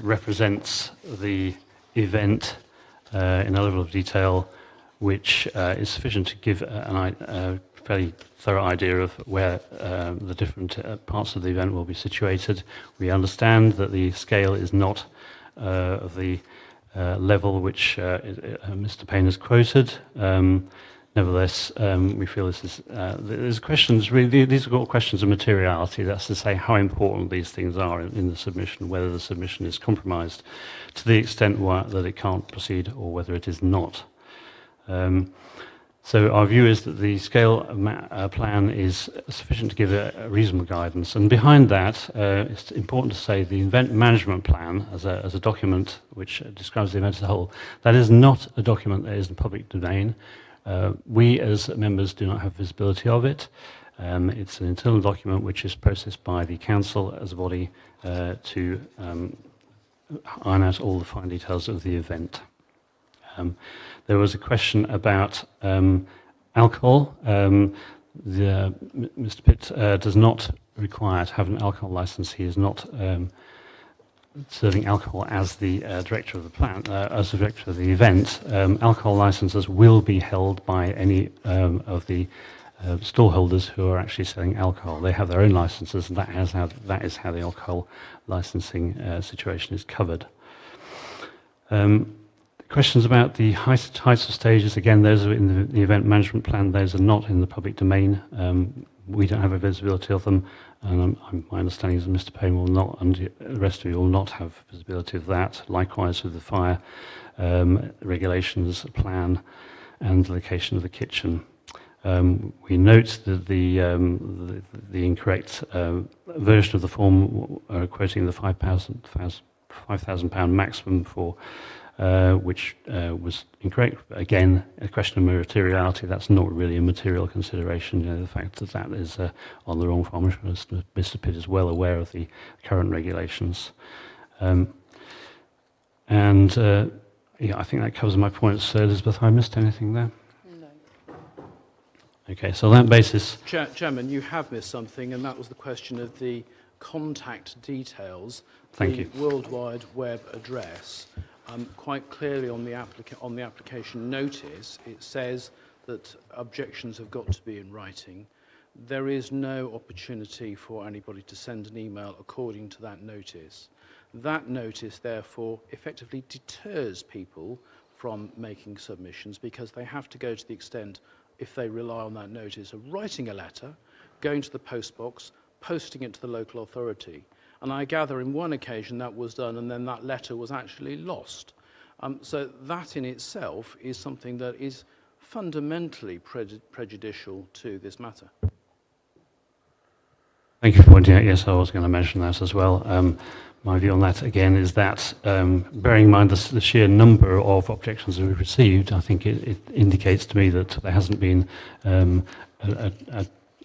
represents the event in a level of detail which is sufficient to give a fairly thorough idea of where the different parts of the event will be situated. We understand that the scale is not of the level which Mr. Payne has quoted. Nevertheless, we feel this is there's questions. Really, these are all questions of materiality. That's to say, how important these things are in the submission, whether the submission is compromised to the extent that it can't proceed, or whether it is not. So our view is that the scale plan is sufficient to give a reasonable guidance. And behind that, it's important to say the event management plan as a document which describes the event as a whole, that is not a document that is in the public domain. We as members do not have visibility of it. It's an internal document which is processed by the council as a body to iron out all the fine details of the event. There was a question about alcohol. Mr. Pitt does not require to have an alcohol license. He is not serving alcohol as the director of the plan, as the director of the event. Alcohol licenses will be held by any of the stallholders who are actually selling alcohol. They have their own licenses, and that is how the alcohol licensing situation is covered. Questions about the heights of stages, again, those are in the event management plan. Those are not in the public domain. We don't have a visibility of them, and my understanding is that Mr. Payne will not, and the rest of you will not have visibility of that. Likewise with the fire regulations plan and the location of the kitchen. We note that the incorrect version of the form quoting the £5,000 maximum for which was incorrect. Again, a question of materiality. That's not really a material consideration. The fact that that is on the wrong form. Mr. Pitt is well aware of the current regulations. Yeah, I think that covers my points. Elizabeth, have I missed anything there? No. Okay, so on that basis... Chairman, you have missed something, and that was the question of the contact details. Thank you. The World Wide Web address. Quite clearly on the application notice, it says that objections have got to be in writing. There is no opportunity for anybody to send an email according to that notice. That notice, therefore, effectively deters people from making submissions because they have to go to the extent, if they rely on that notice, of writing a letter, going to the post box, posting it to the local authority. And I gather in one occasion that was done, and then that letter was actually lost. So that in itself is something that is fundamentally prejudicial to this matter. Thank you for pointing out. Yes, I was going to mention that as well. My view on that, again, is that bearing in mind the sheer number of objections that we've received, I think it indicates to me that there hasn't been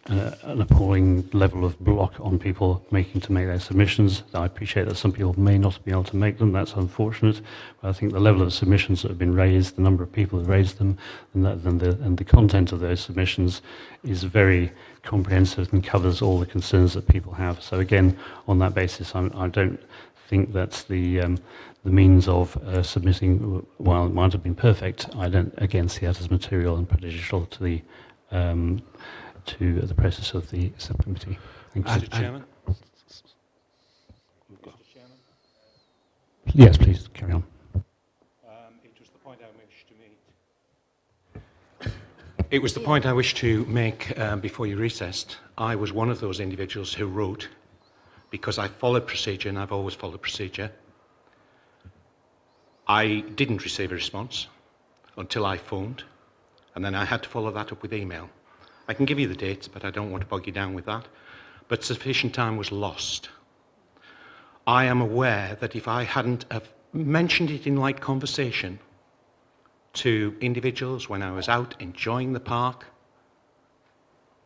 an appalling level of block on people make their submissions. I appreciate that some people may not be able to make them. That's unfortunate. But I think the level of submissions that have been raised, the number of people who raised them, and the content of those submissions is very comprehensive and covers all the concerns that people have. So again, on that basis, I don't think that the means of submitting, while it might have been perfect, I don't again see that as material and prejudicial to the process of the subcommittee. Thank you. Mr. Chairman? Yes, please, carry on. It was the point I wished to make. It was the point I wished to make before you recessed. I was one of those individuals who wrote, because I followed procedure, and I've always followed procedure. I didn't receive a response until I phoned, and then I had to follow that up with email. I can give you the dates, but I don't want to bog you down with that. But sufficient time was lost. I am aware that if I hadn't have mentioned it in light conversation to individuals when I was out enjoying the park,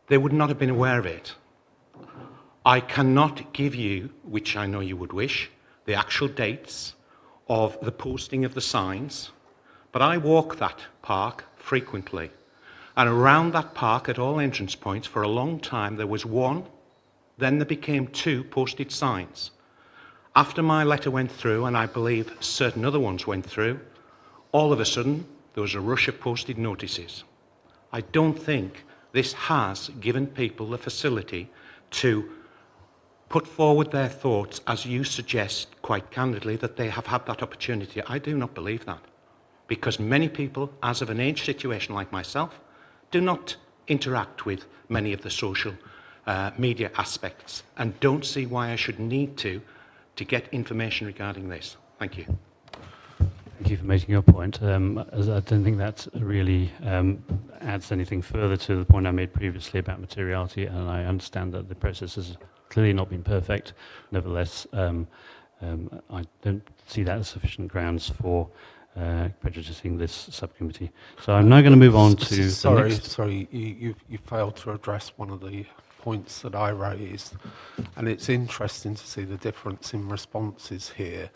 they would not have been aware of it. I cannot give you, which I know you would wish, the actual dates of the posting of the signs, but I walk that park frequently. And around that park at all entrance points for a long time there was one, then there became two posted signs. After my letter went through, and I believe certain other ones went through, all of a sudden there was a rush of posted notices. I don't think this has given people the facility to put forward their thoughts, as you suggest quite candidly, that they have had that opportunity. I do not believe that, because many people, as of an age situation like myself, do not interact with many of the social media aspects and don't see why I should need to get information regarding this. Thank you. Thank you for making your point. As I don't think that really adds anything further to the point I made previously about materiality, and I understand that the process has clearly not been perfect. Nevertheless, I don't see that as sufficient grounds for prejudicing this subcommittee. So I'm now going to move on to the next... Sorry, you failed to address one of the points that I raised, and it's interesting to see the difference in responses here.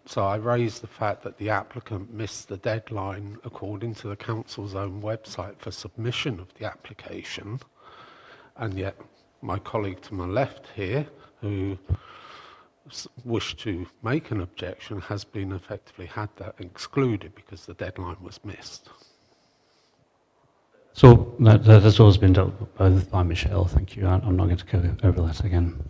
So I raised the fact that the applicant missed the deadline according to the council's own website for submission of the application, and yet my colleague to my left here, who wished to make an objection, has been effectively had that excluded because the deadline was missed. So that has always been dealt with by Michelle. Thank you. I'm not going to go over that again.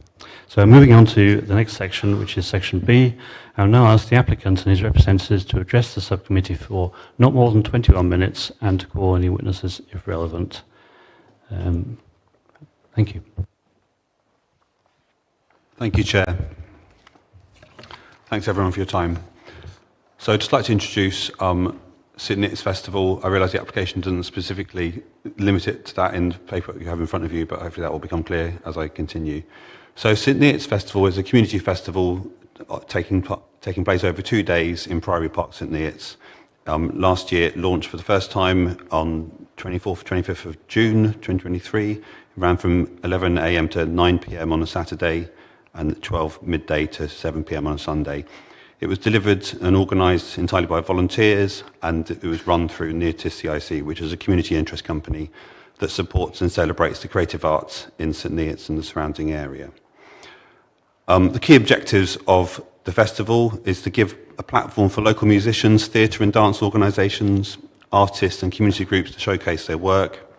So moving on to the next section, which is section B, I'll now ask the applicant and his representatives to address the subcommittee for not more than 21 minutes and to call any witnesses if relevant. Thank you. Thank you, Chair. Thanks everyone for your time. So I'd just like to introduce St Neots Festival. I realise the application doesn't specifically limit it to that in the paper you have in front of you, but hopefully that will become clear as I continue. So St Neots Festival is a community festival taking place over 2 days in Priory Park, St Neots. Last year it launched for the first time on 24th, 25th of June 2023. It ran from 11 a.m. to 9 p.m. on a Saturday and 12 midday to 7 p.m. on a Sunday. It was delivered and organised entirely by volunteers, and it was run through Neotis CIC, which is a community interest company that supports and celebrates the creative arts in St Neots and the surrounding area. The key objectives of the festival is to give a platform for local musicians, theatre and dance organisations, artists and community groups to showcase their work,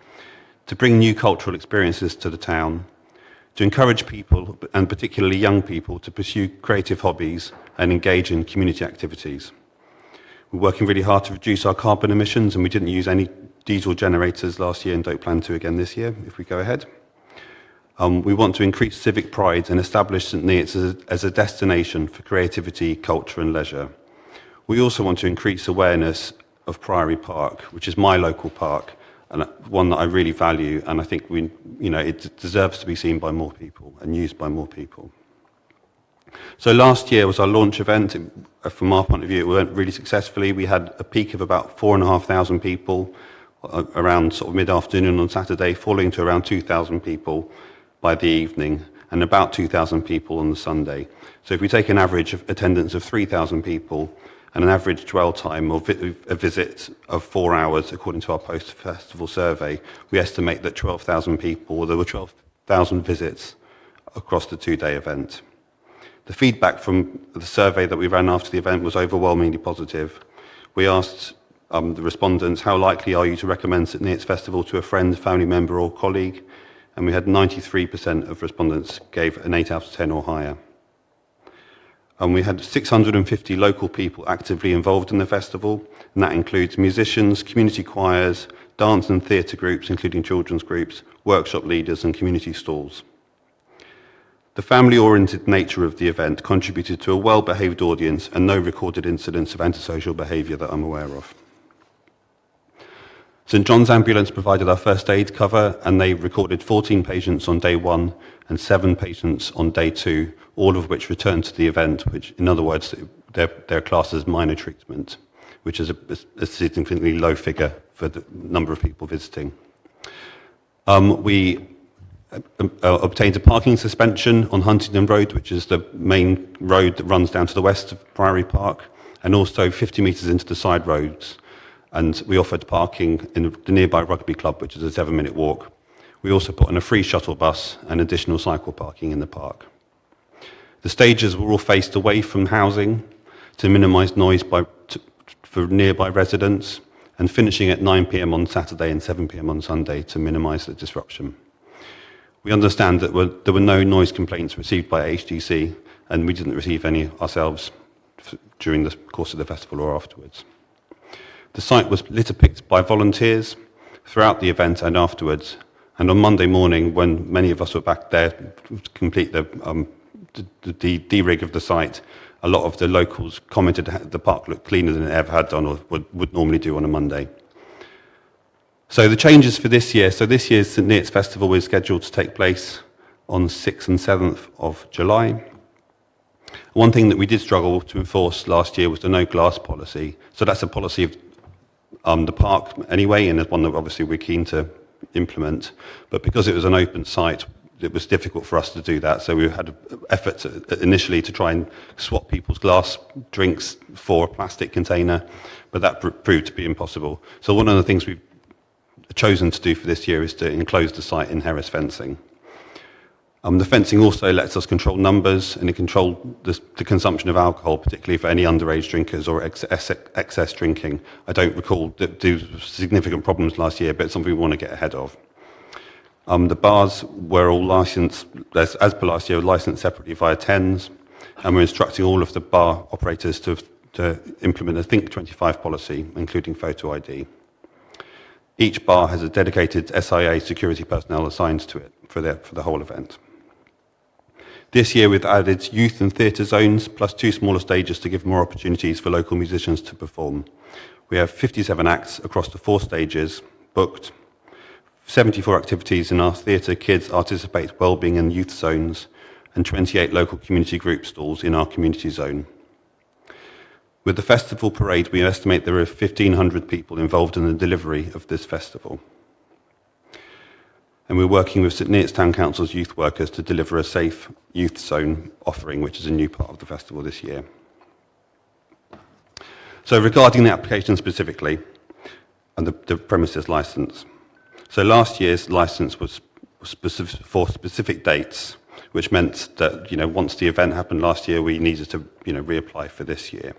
to bring new cultural experiences to the town, to encourage people, and particularly young people, to pursue creative hobbies and engage in community activities. We're working really hard to reduce our carbon emissions, and we didn't use any diesel generators last year and don't plan to again this year if we go ahead. We want to increase civic pride and establish St Neots as a destination for creativity, culture and leisure. We also want to increase awareness of Priory Park, which is my local park, and one that I really value, and I think it deserves to be seen by more people and used by more people. So last year was our launch event. From our point of view, it went really successfully. We had a peak of about 4,500 people around sort of mid-afternoon on Saturday, falling to around 2,000 people by the evening, and about 2,000 people on the Sunday. So if we take an average of attendance of 3,000 people and an average dwell time of a visit of 4 hours, according to our post-festival survey, we estimate that 12,000 people, there were 12,000 visits across the 2-day event. The feedback from the survey that we ran after the event was overwhelmingly positive. We asked the respondents, how likely are you to recommend St Neots Festival to a friend, family member or colleague? And we had 93% of respondents gave an 8 out of 10 or higher. And we had 650 local people actively involved in the festival, and that includes musicians, community choirs, dance and theatre groups, including children's groups, workshop leaders and community stalls. The family-oriented nature of the event contributed to a well-behaved audience and no recorded incidents of antisocial behaviour that I'm aware of. St John's Ambulance provided our first aid cover, and they recorded 14 patients on day 1 and 7 patients on day 2, all of which returned to the event, which, in other words, they're classed as minor treatment, which is a significantly low figure for the number of people visiting. We obtained a parking suspension on Huntingdon Road, which is the main road that runs down to the west of Priory Park, and also 50 metres into the side roads. And we offered parking in the nearby rugby club, which is a 7-minute walk. We also put on a free shuttle bus and additional cycle parking in the park. The stages were all faced away from housing to minimise noise for nearby residents, and finishing at 9 p.m. on Saturday and 7 p.m. on Sunday to minimise the disruption. We understand that there were no noise complaints received by HDC, and we didn't receive any ourselves during the course of the festival or afterwards. The site was litter-picked by volunteers throughout the event and afterwards, and on Monday morning, when many of us were back there to complete the de-rig of the site, a lot of the locals commented the park looked cleaner than it ever had done or would normally do on a Monday. So the changes for this year, so this year's St Neots Festival is scheduled to take place on 6th and 7th of July. One thing that we did struggle to enforce last year was the no glass policy. So that's a policy of the park anyway, and it's one that obviously we're keen to implement. But because it was an open site, it was difficult for us to do that. So we had efforts initially to try and swap people's glass drinks for a plastic container, but that proved to be impossible. So one of the things we've chosen to do for this year is to enclose the site in Harris fencing. The fencing also lets us control numbers and control the consumption of alcohol, particularly for any underage drinkers or excess drinking. I don't recall there was significant problems last year, but it's something we want to get ahead of. The bars were all licensed, as per last year, licensed separately via TENS, and we're instructing all of the bar operators to implement a Think 25 policy, including photo ID. Each bar has a dedicated SIA security personnel assigned to it for the whole event. This year we've added youth and theatre zones, plus 2 smaller stages to give more opportunities for local musicians to perform. We have 57 acts across the 4 stages booked, 74 activities in our theatre, kids, participate, wellbeing and youth zones, and 28 local community group stalls in our community zone. With the festival parade, we estimate there are 1,500 people involved in the delivery of this festival. And we're working with St Neots Town Council's youth workers to deliver a safe youth zone offering, which is a new part of the festival this year. So regarding the application specifically, and the premises licence. So last year's licence was for specific dates, which meant that, once the event happened last year, we needed to, reapply for this year.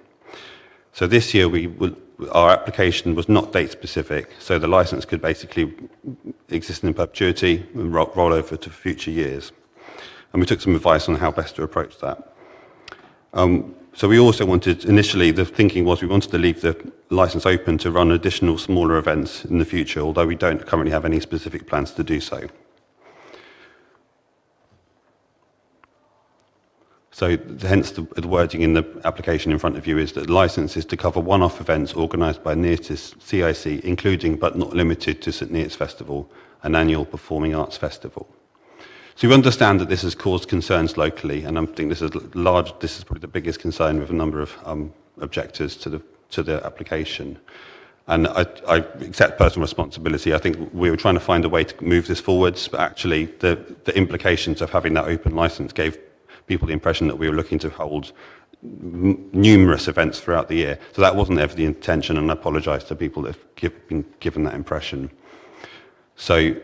So this year, our application was not date specific, so the licence could basically exist in perpetuity and roll over to future years. And we took some advice on how best to approach that. So we also wanted, initially, the thinking was we wanted to leave the licence open to run additional smaller events in the future, although we don't currently have any specific plans to do so. So hence the wording in the application in front of you is that the licence is to cover one-off events organised by Neots CIC, including but not limited to St Neots Festival, an annual performing arts festival. So we understand that this has caused concerns locally, and I think this is probably the biggest concern with a number of objectors to the application. And I accept personal responsibility. I think we were trying to find a way to move this forwards, but actually the implications of having that open licence gave people the impression that we were looking to hold numerous events throughout the year. So that wasn't ever the intention, and I apologise to people that have been given that impression. So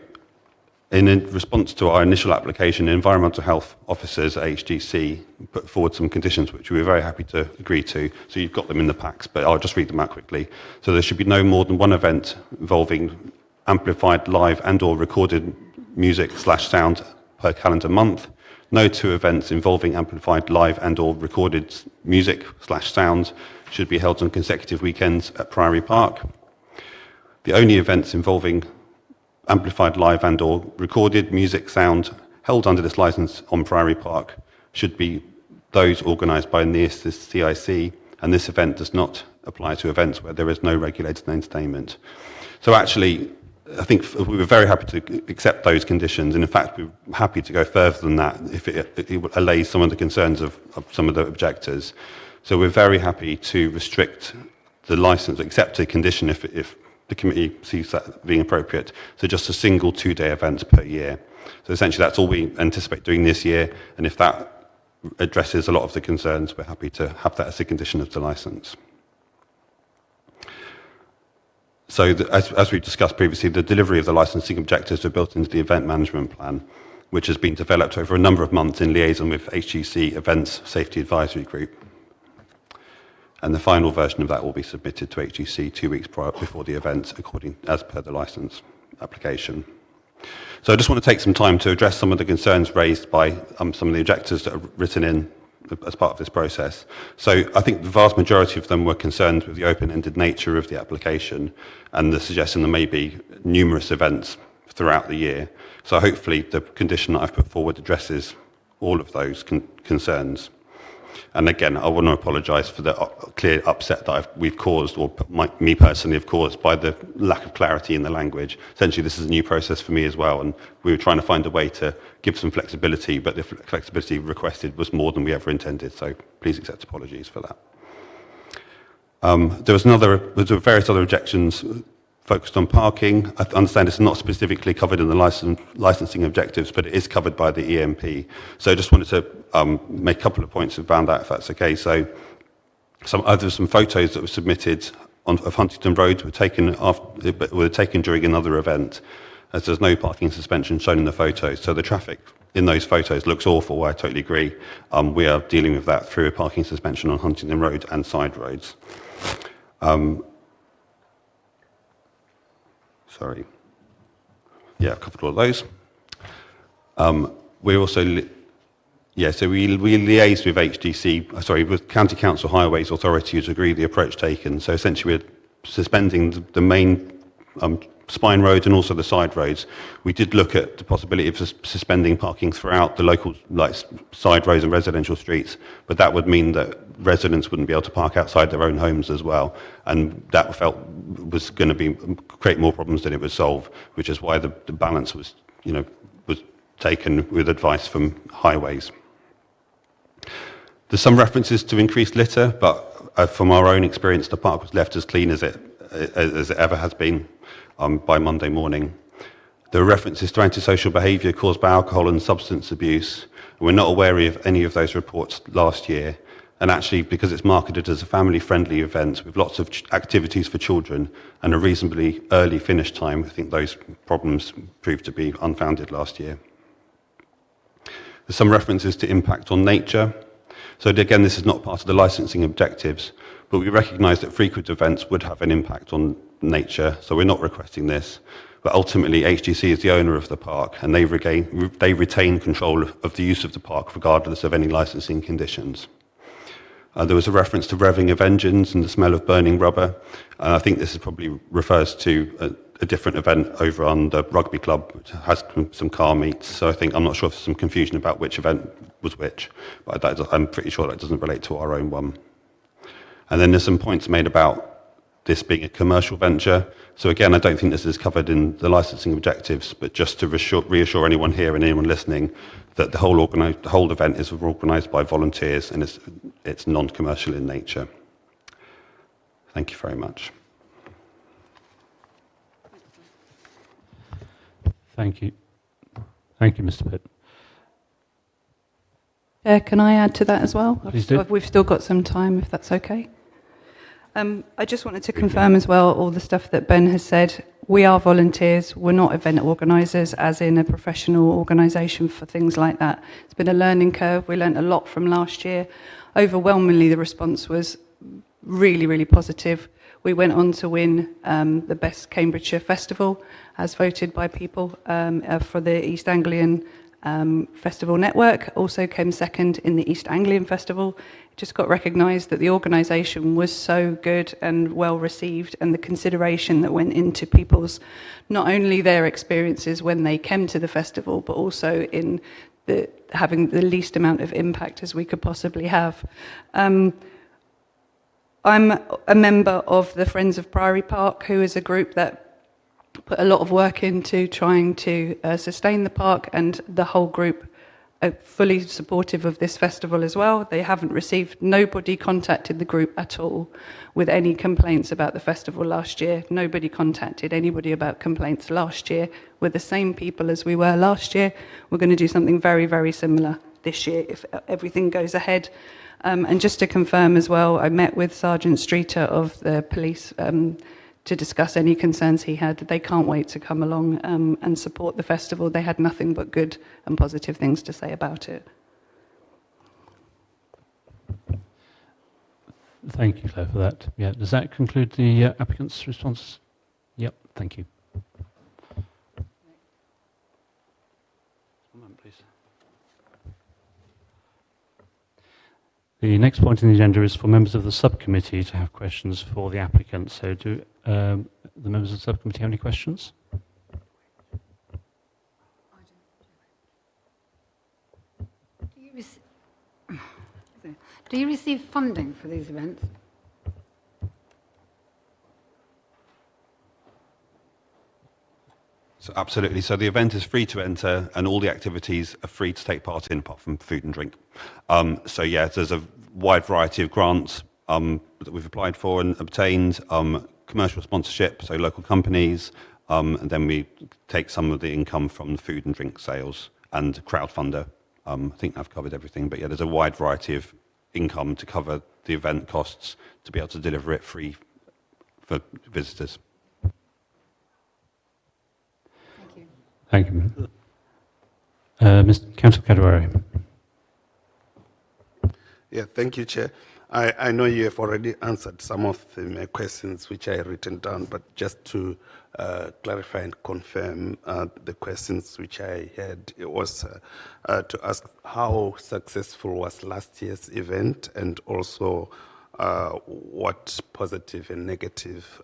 in response to our initial application, environmental health officers at HDC put forward some conditions which we were very happy to agree to. So you've got them in the packs, but I'll just read them out quickly. So there should be no more than one event involving amplified live and or recorded music/sound per calendar month. No 2 events involving amplified live and or recorded music/sound should be held on consecutive weekends at Priory Park. The only events involving amplified live and or recorded music sound held under this licence on Priory Park should be those organised by Neots CIC, and this event does not apply to events where there is no regulated entertainment. So actually, I think we were very happy to accept those conditions, and in fact, we were happy to go further than that if it allays some of the concerns of some of the objectors. So we're very happy to restrict the license, accept a condition if the committee sees that being appropriate. So just a single 2-day event per year. So essentially, that's all we anticipate doing this year, and if that addresses a lot of the concerns, we're happy to have that as a condition of the license. So as we discussed previously, the delivery of the licensing objectives are built into the event management plan, which has been developed over a number of months in liaison with HGC Events Safety Advisory Group. And the final version of that will be submitted to HGC 2 weeks before the event, as per the license application. So I just want to take some time to address some of the concerns raised by some of the objectors that are written in as part of this process. So I think the vast majority of them were concerned with the open-ended nature of the application and the suggestion there may be numerous events throughout the year. So hopefully the condition that I've put forward addresses all of those concerns. And again, I want to apologise for the clear upset that we've caused, or me personally have caused, by the lack of clarity in the language. Essentially, this is a new process for me as well, and we were trying to find a way to give some flexibility, but the flexibility requested was more than we ever intended, so please accept apologies for that. There were various other objections focused on parking. I understand it's not specifically covered in the licensing objectives, but it is covered by the EMP. So I just wanted to make a couple of points around that, if that's okay. So some photos that were submitted of Huntington Road were taken during another event, as there's no parking suspension shown in the photos. So the traffic in those photos looks awful. I totally agree. We are dealing with that through a parking suspension on Huntington Road and side roads. Sorry. Yeah, I've covered all of those. We also, so we liaised with with County Council Highways Authority to agree the approach taken. So essentially, we're suspending the main spine roads and also the side roads. We did look at the possibility of suspending parking throughout the local side roads and residential streets, but that would mean that residents wouldn't be able to park outside their own homes as well, and that felt was going to create more problems than it would solve, which is why the balance was taken with advice from highways. There's some references to increased litter, but from our own experience, the park was left as clean as it ever has been by Monday morning. There are references to antisocial behaviour caused by alcohol and substance abuse. We're not aware of any of those reports last year. And actually, because it's marketed as a family-friendly event with lots of activities for children and a reasonably early finish time, I think those problems proved to be unfounded last year. There's some references to impact on nature. So again, this is not part of the licensing objectives, but we recognise that frequent events would have an impact on nature, so we're not requesting this. But ultimately, HGC is the owner of the park, and they retain control of the use of the park regardless of any licensing conditions. There was a reference to revving of engines and the smell of burning rubber. I think this probably refers to a different event over on the rugby club, which has some car meets. So I'm not sure if there's some confusion about which event was which, but I'm pretty sure that doesn't relate to our own one. And then there's some points made about this being a commercial venture. So again, I don't think this is covered in the licensing objectives, but just to reassure anyone here and anyone listening that the whole event is organised by volunteers and it's non-commercial in nature. Thank you very much. Thank you. Thank you, Mr. Pitt. Can I add to that as well? Please do. We've still got some time, if that's okay. I just wanted to confirm as well all the stuff that Ben has said. We are volunteers. We're not event organisers, as in a professional organisation for things like that. It's been a learning curve. We learnt a lot from last year. Overwhelmingly, the response was really, really positive. We went on to win the Best Cambridgeshire Festival, as voted by people for the East Anglian Festival Network. Also came second in the East Anglian Festival. It just got recognised that the organisation was so good and well received, and the consideration that went into people's, not only their experiences when they came to the festival, but also in having the least amount of impact as we could possibly have. I'm a member of the Friends of Priory Park, who is a group that put a lot of work into trying to sustain the park, and the whole group are fully supportive of this festival as well. They haven't received, nobody contacted the group at all with any complaints about the festival last year. Nobody contacted anybody about complaints last year. We're the same people as we were last year. We're going to do something very, very similar this year if everything goes ahead. And just to confirm as well, I met with Sergeant Streeter of the police to discuss any concerns he had. They can't wait to come along and support the festival. They had nothing but good and positive things to say about it. Thank you, Claire, for that. Yeah, does that conclude the applicant's response? Yep, thank you. One moment, please. The next point on the agenda is for members of the subcommittee to have questions for the applicant. So do the members of the subcommittee have any questions? Do you receive funding for these events? So absolutely. So the event is free to enter, and all the activities are free to take part in, apart from food and drink. So yeah, there's a wide variety of grants that we've applied for and obtained. Commercial sponsorship, so local companies, and then we take some of the income from the food and drink sales, and crowdfunder. I think I've covered everything, but yeah, there's a wide variety of income to cover the event costs to be able to deliver it free for visitors. Thank you. Mr. Councillor Kadewere. Yeah, thank you, Chair. I know you have already answered some of my questions which I had written down, but just to clarify and confirm the questions which I had, it was to ask how successful was last year's event, and also what positive and negative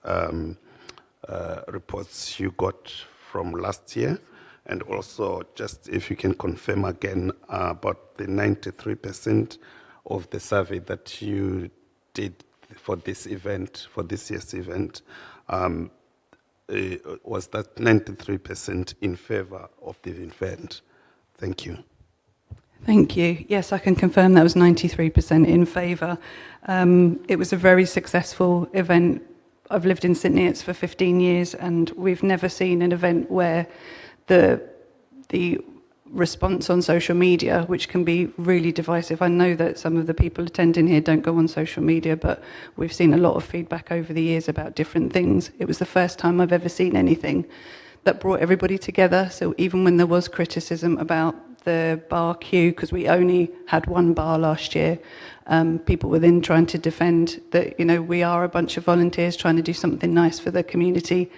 reports you got from last year, and also just if you can confirm again about the 93% of the survey that you did for this event, for this year's event, was that 93% in favor of the event? Thank you. Thank you. Yes, I can confirm that was 93% in favour. It was a very successful event. I've lived in St Neots for 15 years, and we've never seen an event where the response on social media, which can be really divisive. I know that some of the people attending here don't go on social media, but we've seen a lot of feedback over the years about different things. It was the first time I've ever seen anything that brought everybody together. So even when there was criticism about the bar queue, because we only had one bar last year, people were then trying to defend that, you know, we are a bunch of volunteers trying to do something nice for the community.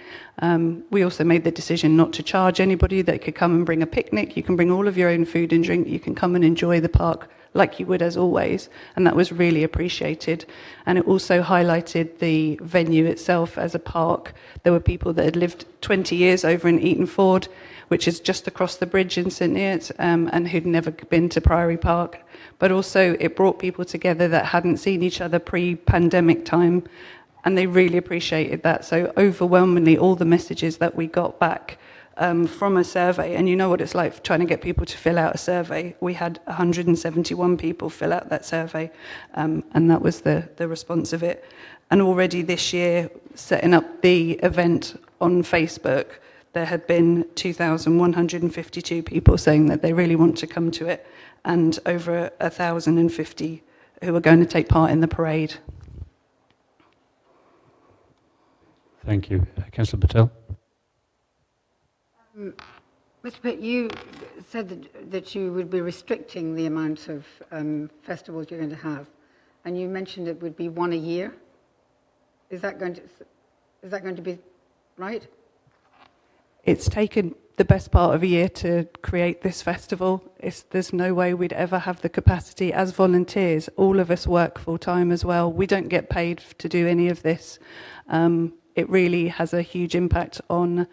We also made the decision not to charge anybody. That could come and bring a picnic. You can bring all of your own food and drink. You can come and enjoy the park like you would as always. And that was really appreciated. And it also highlighted the venue itself as a park. There were people that had lived 20 years over in Eaton Ford, which is just across the bridge in St Neots, and who'd never been to Priory Park. But also it brought people together that hadn't seen each other pre-pandemic time, and they really appreciated that. So overwhelmingly, all the messages that we got back from a survey, and you know what it's like trying to get people to fill out a survey. We had 171 people fill out that survey, and that was the response of it. And already this year, setting up the event on Facebook, there had been 2,152 people saying that they really want to come to it, and over 1,050 who are going to take part in the parade. Thank you. Councillor Patel. Mr. Pitt, you said that you would be restricting the amount of festivals you're going to have, and you mentioned it would be one a year. Is that going to be right? It's taken the best part of a year to create this festival. There's no way we'd ever have the capacity as volunteers. All of us work full time as well. We don't get paid to do any of this. It really has a huge impact on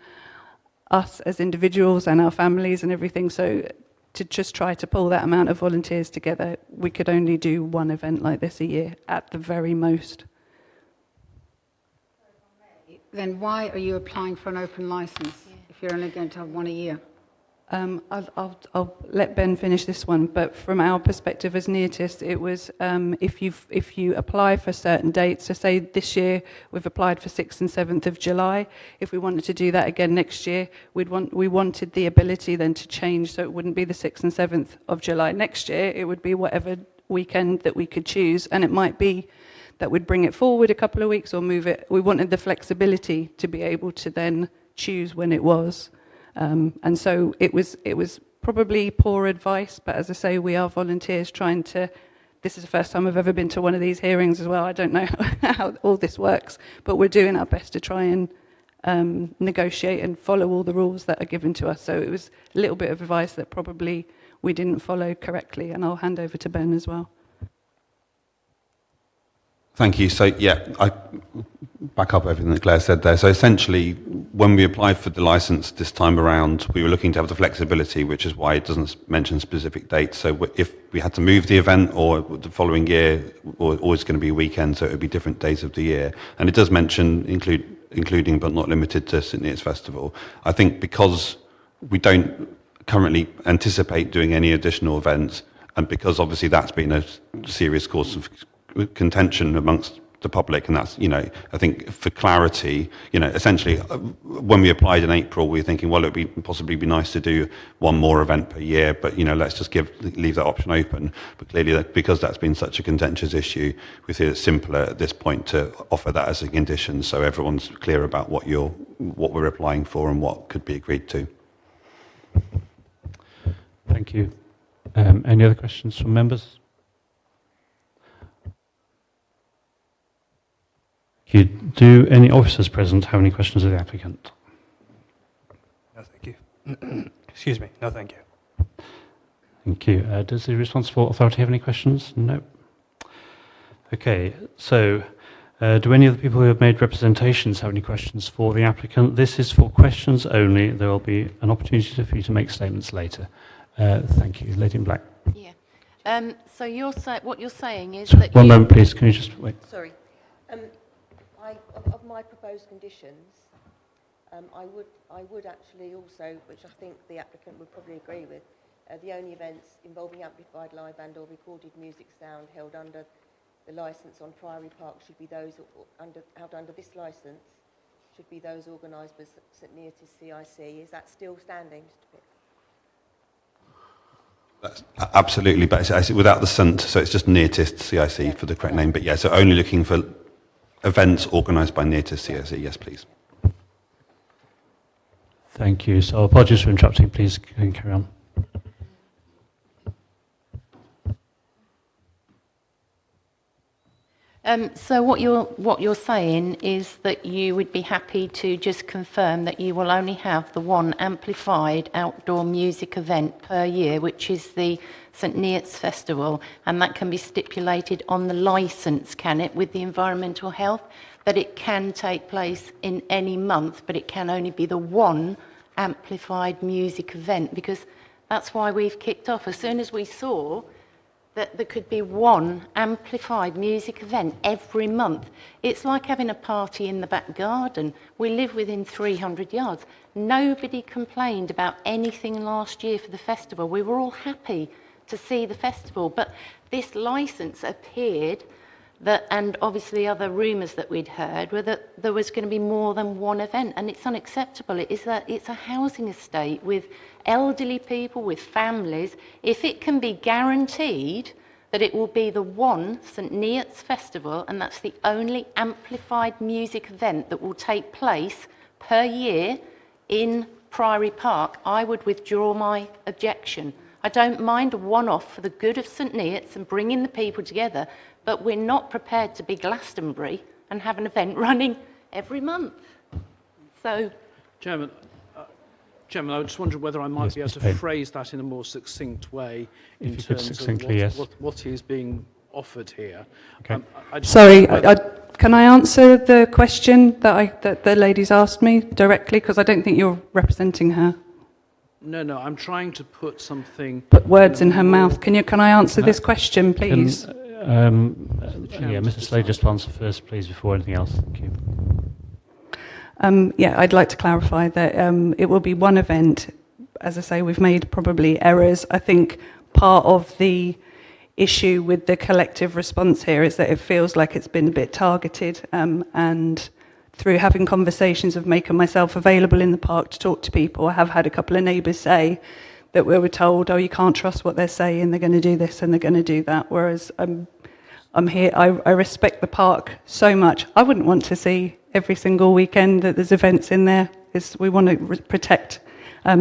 us as individuals and our families and everything. So to just try to pull that amount of volunteers together, we could only do one event like this a year at the very most. then why are you applying for an open licence if you're only going to have one a year? I'll let Ben finish this one, but from our perspective as Neotis, it was if you apply for certain dates, so say this year we've applied for 6th and 7th of July, if we wanted to do that again next year, we wanted the ability then to change, so it wouldn't be the 6th and 7th of July next year, it would be whatever weekend that we could choose, and it might be that we'd bring it forward a couple of weeks or move it. We wanted the flexibility to be able to then choose when it was. And so it was probably poor advice, but as I say, we are volunteers trying to, this is the first time I've ever been to one of these hearings as well. I don't know how all this works, but we're doing our best to try and negotiate and follow all the rules that are given to us. So it was a little bit of advice that probably we didn't follow correctly, and I'll hand over to Ben as well. Thank you. So, yeah, I back up everything that Claire said there. So essentially, when we applied for the licence this time around, we were looking to have the flexibility, which is why it doesn't mention specific dates. So if we had to move the event or the following year, or always going to be a weekend, so it would be different days of the year. And it does mention including but not limited to St Neots Festival. I think because we don't currently anticipate doing any additional events, and because obviously that's been a serious cause of contention amongst the public, and that's, I think for clarity, essentially when we applied in April, we were thinking, well, it would possibly be nice to do one more event per year, but let's just leave that option open. But clearly, because that's been such a contentious issue, we feel it's simpler at this point to offer that as a condition, so everyone's clear about what we're applying for and what could be agreed to. Thank you. Any other questions from members? Do any officers present have any questions of the applicant? No, thank you. Excuse me. No, thank you. Thank you. Does the responsible authority have any questions? No. Okay, so do any of the people who have made representations have any questions for the applicant? This is for questions only. There will be an opportunity for you to make statements later. Thank you. Lady in black. Yeah. So what you're saying is So, that one moment, please. Can you just wait? Sorry. Of my proposed conditions, I would actually also, which I think the applicant would probably agree with, the only events involving amplified live and or recorded music sound held under the licence on Priory Park should be those held under this licence, should be those organised by St Neots CIC. Is that still standing? That's absolutely, but it's without the St, so it's just Neots CIC for the correct name. But yeah, so only looking for events organised by Neots CIC. Yes, please. Thank you. So apologies for interrupting. Please carry on. So what you're saying is that you would be happy to just confirm that you will only have the one amplified outdoor music event per year, which is the St Neots Festival, and that can be stipulated on the licence, can it, with the environmental health, that it can take place in any month, but it can only be the one amplified music event, because that's why we've kicked off. As soon as we saw that there could be one amplified music event every month. It's like having a party in the back garden. We live within 300 yards. Nobody complained about anything last year for the festival. We were all happy to see the festival, but this licence appeared that, and obviously other rumours that we'd heard, were that there was going to be more than one event, and it's unacceptable. It's a housing estate with elderly people, with families. If it can be guaranteed that it will be the one St Neots Festival, and that's the only amplified music event that will take place per year in Priory Park, I would withdraw my objection. I don't mind a one-off for the good of St Neots and bringing the people together, but we're not prepared to be Glastonbury and have an event running every month. So, Chairman, I just wondered whether I might be able to phrase that in a more succinct way in terms of what is being offered here. Okay. Sorry, can I answer the question that the lady's asked me directly? Because I don't think you're representing her. No, I'm trying to put something... Put words in her mouth. Can I answer this question, please? Yeah, Mrs. Slade, just answer first, please, before anything else. Thank you. Yeah, I'd like to clarify that it will be one event. As I say, we've made probably errors. I think part of the issue with the collective response here is that it feels like it's been a bit targeted, and through having conversations of making myself available in the park to talk to people, I have had a couple of neighbours say that we were told, oh, you can't trust what they're saying, they're going to do this and they're going to do that, whereas I'm here, I respect the park so much. I wouldn't want to see every single weekend that there's events in there. We want to protect.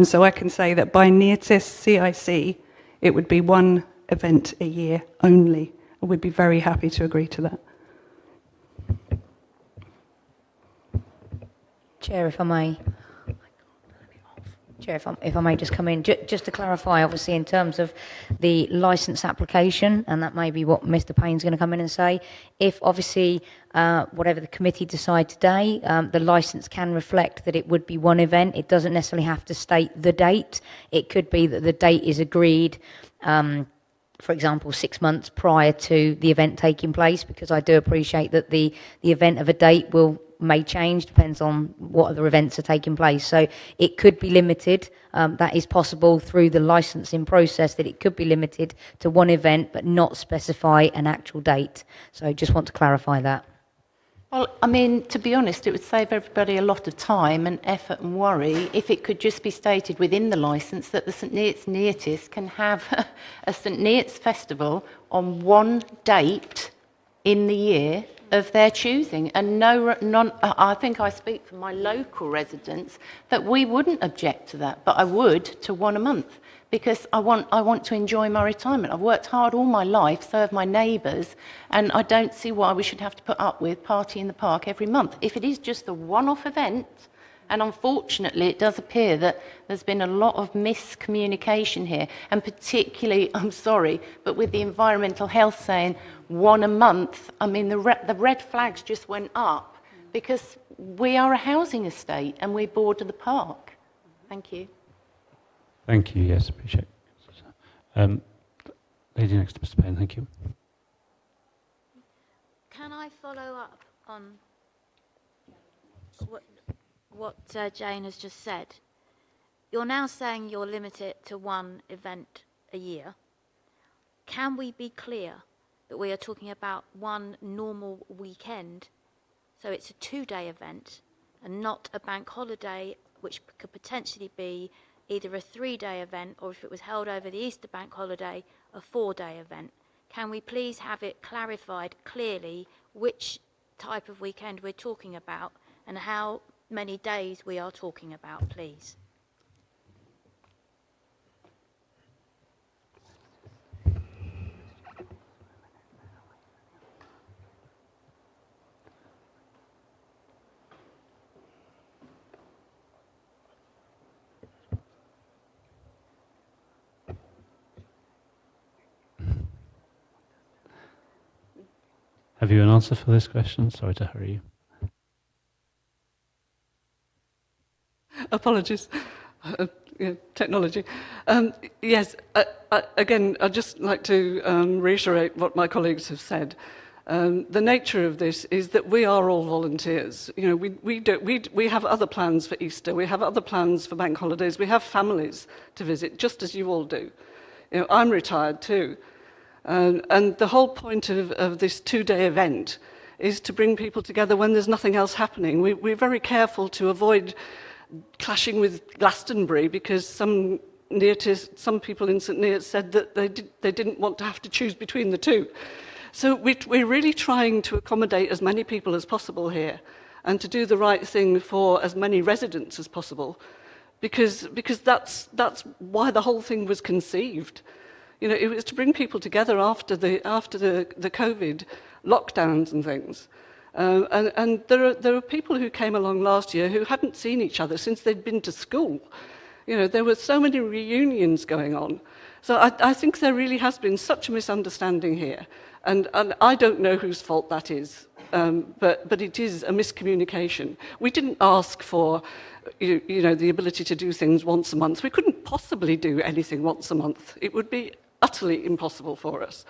So I can say that by NEATIS CIC, it would be one event a year only. And we'd be very happy to agree to that. Chair, if I may. Chair, if I may just come in, just to clarify, obviously, in terms of the licence application, and that may be what Mr. Payne's going to come in and say, if obviously whatever the committee decide today, the licence can reflect that it would be one event. It doesn't necessarily have to state the date. It could be that the date is agreed, for example, 6 months prior to the event taking place, because I do appreciate that the event of a date may change, depends on what other events are taking place. So it could be limited. That is possible through the licensing process, that it could be limited to one event but not specify an actual date. So just want to clarify that. Well, I mean, to be honest, it would save everybody a lot of time and effort and worry if it could just be stated within the licence that the St Neots Neotis can have a St Neots festival on one date in the year of their choosing, and I think I speak for my local residents that we wouldn't object to that, but I would to one a month, because I want to enjoy my retirement. I've worked hard all my life, so have my neighbours, and I don't see why we should have to put up with Party in the Park every month. If it is just a one-off event, and unfortunately it does appear that there's been a lot of miscommunication here, and particularly, I'm sorry, but with the environmental health saying one a month, I mean, the red flags just went up, because we are a housing estate and we border the park. Thank you. Thank you. Yes, appreciate it. Lady next to Mr. Payne, thank you. Can I follow up on what Jane has just said? You're now saying you'll limit it to one event a year. Can we be clear that we are talking about one normal weekend, so it's a 2-day event and not a bank holiday, which could potentially be either a 3-day event, or if it was held over the Easter bank holiday, a 4-day event? Can we please have it clarified clearly which type of weekend we're talking about and how many days we are talking about, please? Have you an answer for this question? Sorry to hurry you. Apologies. Technology. Yes, again, I'd just like to reiterate what my colleagues have said. The nature of this is that we are all volunteers. You know, we have other plans for Easter, we have other plans for bank holidays, we have families to visit, just as you all do. You know, I'm retired too. And the whole point of this 2-day event is to bring people together when there's nothing else happening. We're very careful to avoid clashing with Glastonbury, because some people in St Neots said that they didn't want to have to choose between the two. So we're really trying to accommodate as many people as possible here, and to do the right thing for as many residents as possible, because that's why the whole thing was conceived. You know, it was to bring people together after the COVID lockdowns and things. And there are people who came along last year who hadn't seen each other since they'd been to school. You know, there were so many reunions going on. So I think there really has been such a misunderstanding here. And I don't know whose fault that is, but it is a miscommunication. We didn't ask for you know, the ability to do things once a month. We couldn't possibly do anything once a month. It would be utterly impossible for us.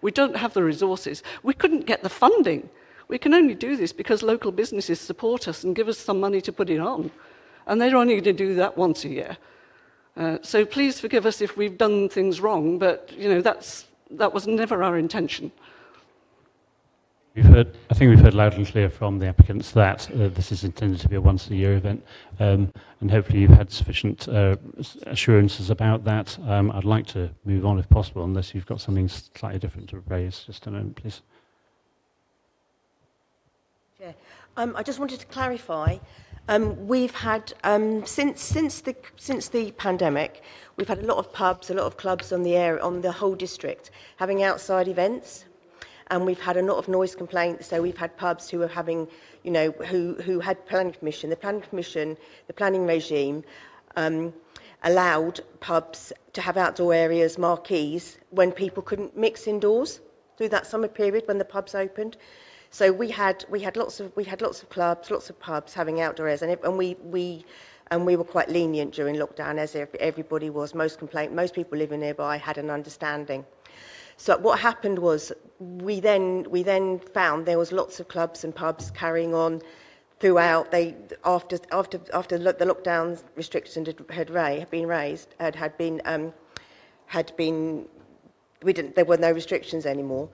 We don't have the resources. We couldn't get the funding. We can only do this because local businesses support us and give us some money to put it on. And they're only going to do that once a year. So please forgive us if we've done things wrong, but that was never our intention. I think we've heard loud and clear from the applicants that this is intended to be a once-a-year event, and hopefully you've had sufficient assurances about that. I'd like to move on if possible, unless you've got something slightly different to raise. Just a moment, please. Chair, I just wanted to clarify. We've had since the pandemic, we've had a lot of pubs, a lot of clubs on the whole district having outside events. And we've had a lot of noise complaints. So we've had pubs who are having, who had planning permission. The planning permission, the planning regime, allowed pubs to have outdoor areas, marquees, when people couldn't mix indoors through that summer period when the pubs opened. So we had lots of clubs, lots of pubs having outdoor areas, and we were quite lenient during lockdown, as everybody was. Most people living nearby had an understanding. So what happened was we then found there was lots of clubs and pubs carrying on throughout. After the lockdown restrictions there were no restrictions anymore.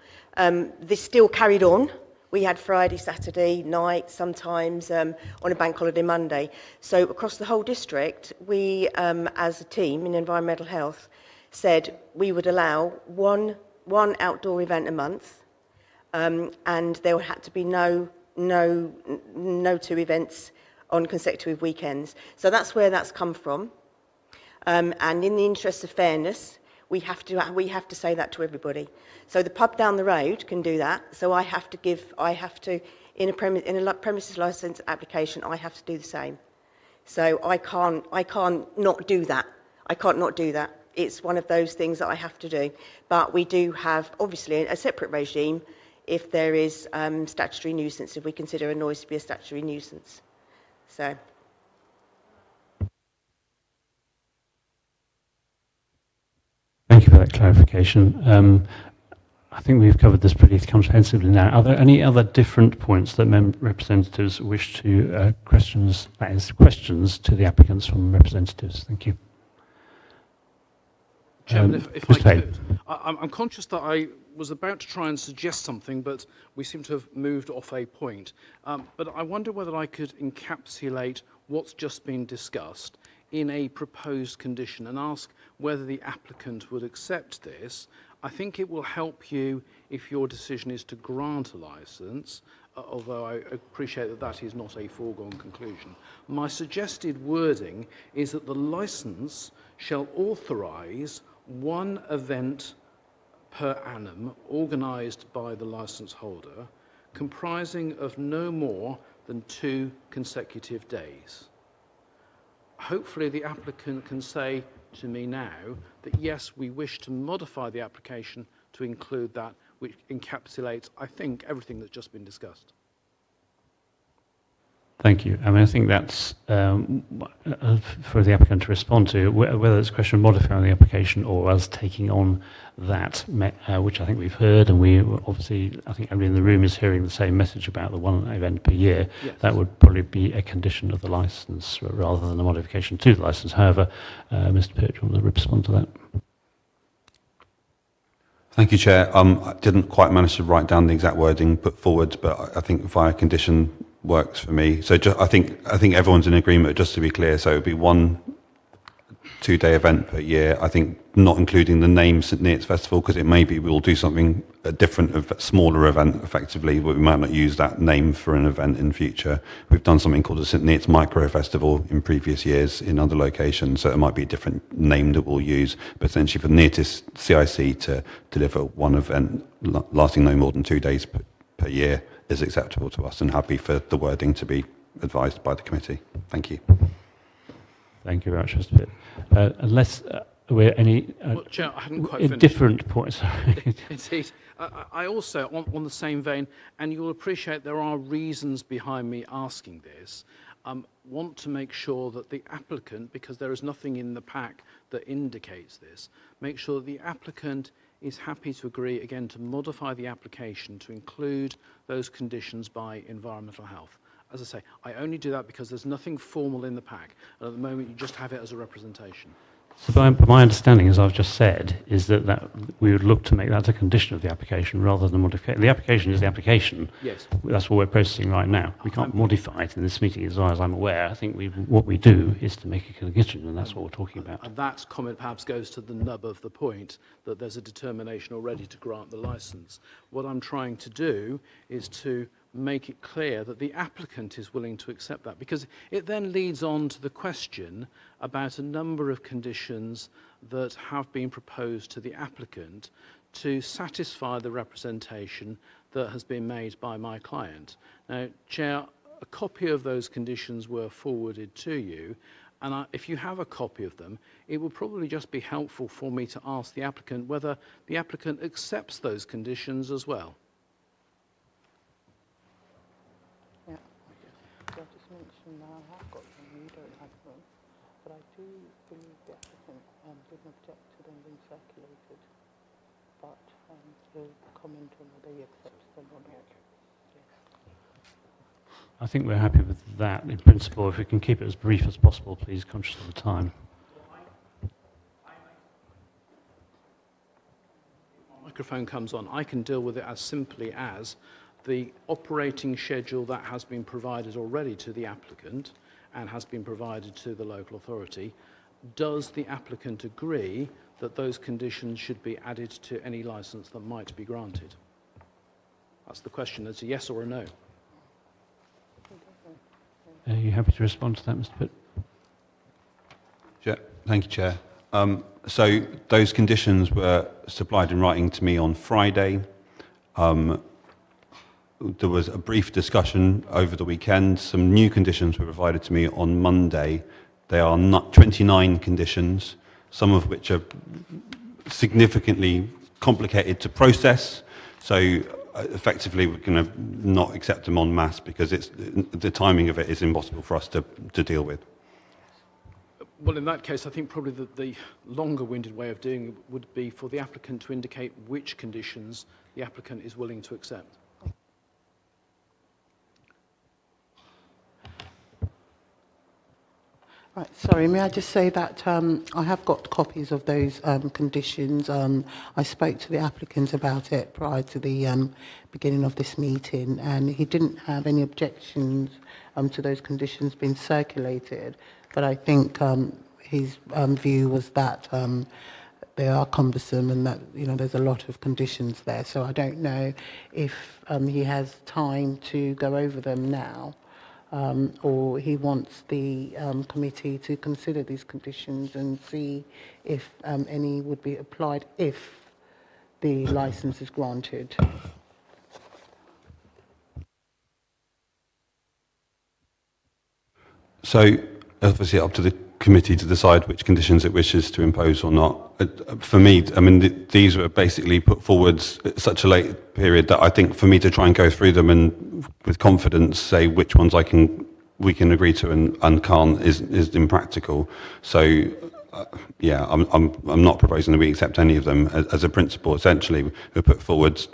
This still carried on. We had Friday, Saturday night, sometimes on a bank holiday Monday. So across the whole district, we, as a team in environmental health, said we would allow one outdoor event a month, and there had to be no 2 events on consecutive weekends. So that's where that's come from. And in the interest of fairness, we have to say that to everybody. So the pub down the road can do that. So in a premises license application, I have to do the same. So I can't not do that. I can't not do that. It's one of those things that I have to do. But we do have, obviously, a separate regime if there is statutory nuisance, if we consider a noise to be a statutory nuisance. So. Thank you for that clarification. I think we've covered this pretty comprehensively now. Are there any other different points that representatives wish to questions to the applicants from representatives? Thank you. Chairman, if I could, I'm conscious that I was about to try and suggest something, but we seem to have moved off a point. But I wonder whether I could encapsulate what's just been discussed in a proposed condition and ask whether the applicant would accept this. I think it will help you if your decision is to grant a licence, although I appreciate that that is not a foregone conclusion. My suggested wording is that the licence shall authorise one event per annum organised by the licence holder, comprising of no more than 2 consecutive days. Hopefully the applicant can say to me now that yes, we wish to modify the application to include that, which encapsulates, I think, everything that's just been discussed. Thank you. I mean, I think that's for the applicant to respond to, whether it's a question of modifying the application or us taking on that, which I think we've heard, and we obviously, I think everybody in the room is hearing the same message about the one event per year. Yes. That would probably be a condition of the licence rather than a modification to the licence. However, Mr. Pitt, do you want to respond to that? Thank you, Chair. I didn't quite manage to write down the exact wording put forward, but I think via condition works for me. So I think everyone's in agreement, just to be clear. So it would be 1 2-day event per year. I think not including the name St Neots Festival, because it may be we'll do something a different, smaller event effectively, but we might not use that name for an event in future. We've done something called the St Neots Micro Festival in previous years in other locations, so it might be a different name that we'll use, but essentially for Neotis CIC to deliver one event lasting no more than 2 days per year is acceptable to us, and happy for the wording to be advised by the committee. Thank you. Thank you very much, Mr. Pitt. Unless we're any Well, Chair, I hadn't quite finished. different points. Indeed. I also, on the same vein, and you'll appreciate there are reasons behind me asking this, want to make sure that the applicant, because there is nothing in the pack that indicates this, make sure that the applicant is happy to agree, again, to modify the application to include those conditions by environmental health. As I say, I only do that because there's nothing formal in the pack, and at the moment you just have it as a representation. So my understanding, as I've just said, is that we would look to make that a condition of the application rather than modify. The application is the application. Yes. That's what we're processing right now. We can't modify it in this meeting, as far as I'm aware. I think what we do is to make a condition, and that's what we're talking about. And that comment perhaps goes to the nub of the point, that there's a determination already to grant the licence. What I'm trying to do is to make it clear that the applicant is willing to accept that, because it then leads on to the question about a number of conditions that have been proposed to the applicant to satisfy the representation that has been made by my client. Now, Chair, a copy of those conditions were forwarded to you, and if you have a copy of them, it will probably just be helpful for me to ask the applicant whether the applicant accepts those conditions as well. I just mentioned now I have got them, you don't have them, but I do believe the applicant didn't object to them being circulated, but he'll comment on whether he accepts them or not. I think we're happy with that in principle. If we can keep it as brief as possible, please, conscious of the time. Microphone comes on, I can deal with it as simply as the operating schedule that has been provided already to the applicant and has been provided to the local authority. Does the applicant agree that those conditions should be added to any licence that might be granted? That's the question. It's a yes or a no. Are you happy to respond to that, Mr. Pitt? Thank you, Chair. So those conditions were supplied in writing to me on Friday. There was a brief discussion over the weekend. Some new conditions were provided to me on Monday. They are 29 conditions, some of which are significantly complicated to process. So effectively, we're going to not accept them en masse because the timing of it is impossible for us to deal with. Well, in that case, I think probably the longer-winded way of doing it would be for the applicant to indicate which conditions the applicant is willing to accept. Right, sorry, may I just say that I have got copies of those conditions. I spoke to the applicant about it prior to the beginning of this meeting, and he didn't have any objections to those conditions being circulated, but I think his view was that they are cumbersome and that there's a lot of conditions there, so I don't know if he has time to go over them now. Or he wants the committee to consider these conditions and see if any would be applied if the licence is granted. So obviously up to the committee to decide which conditions it wishes to impose or not. For me, I mean, these were basically put forward at such a late period that I think for me to try and go through them and with confidence say which ones we can agree to and can't is impractical. So yeah, I'm not proposing that we accept any of them as a principle. Essentially, were put forward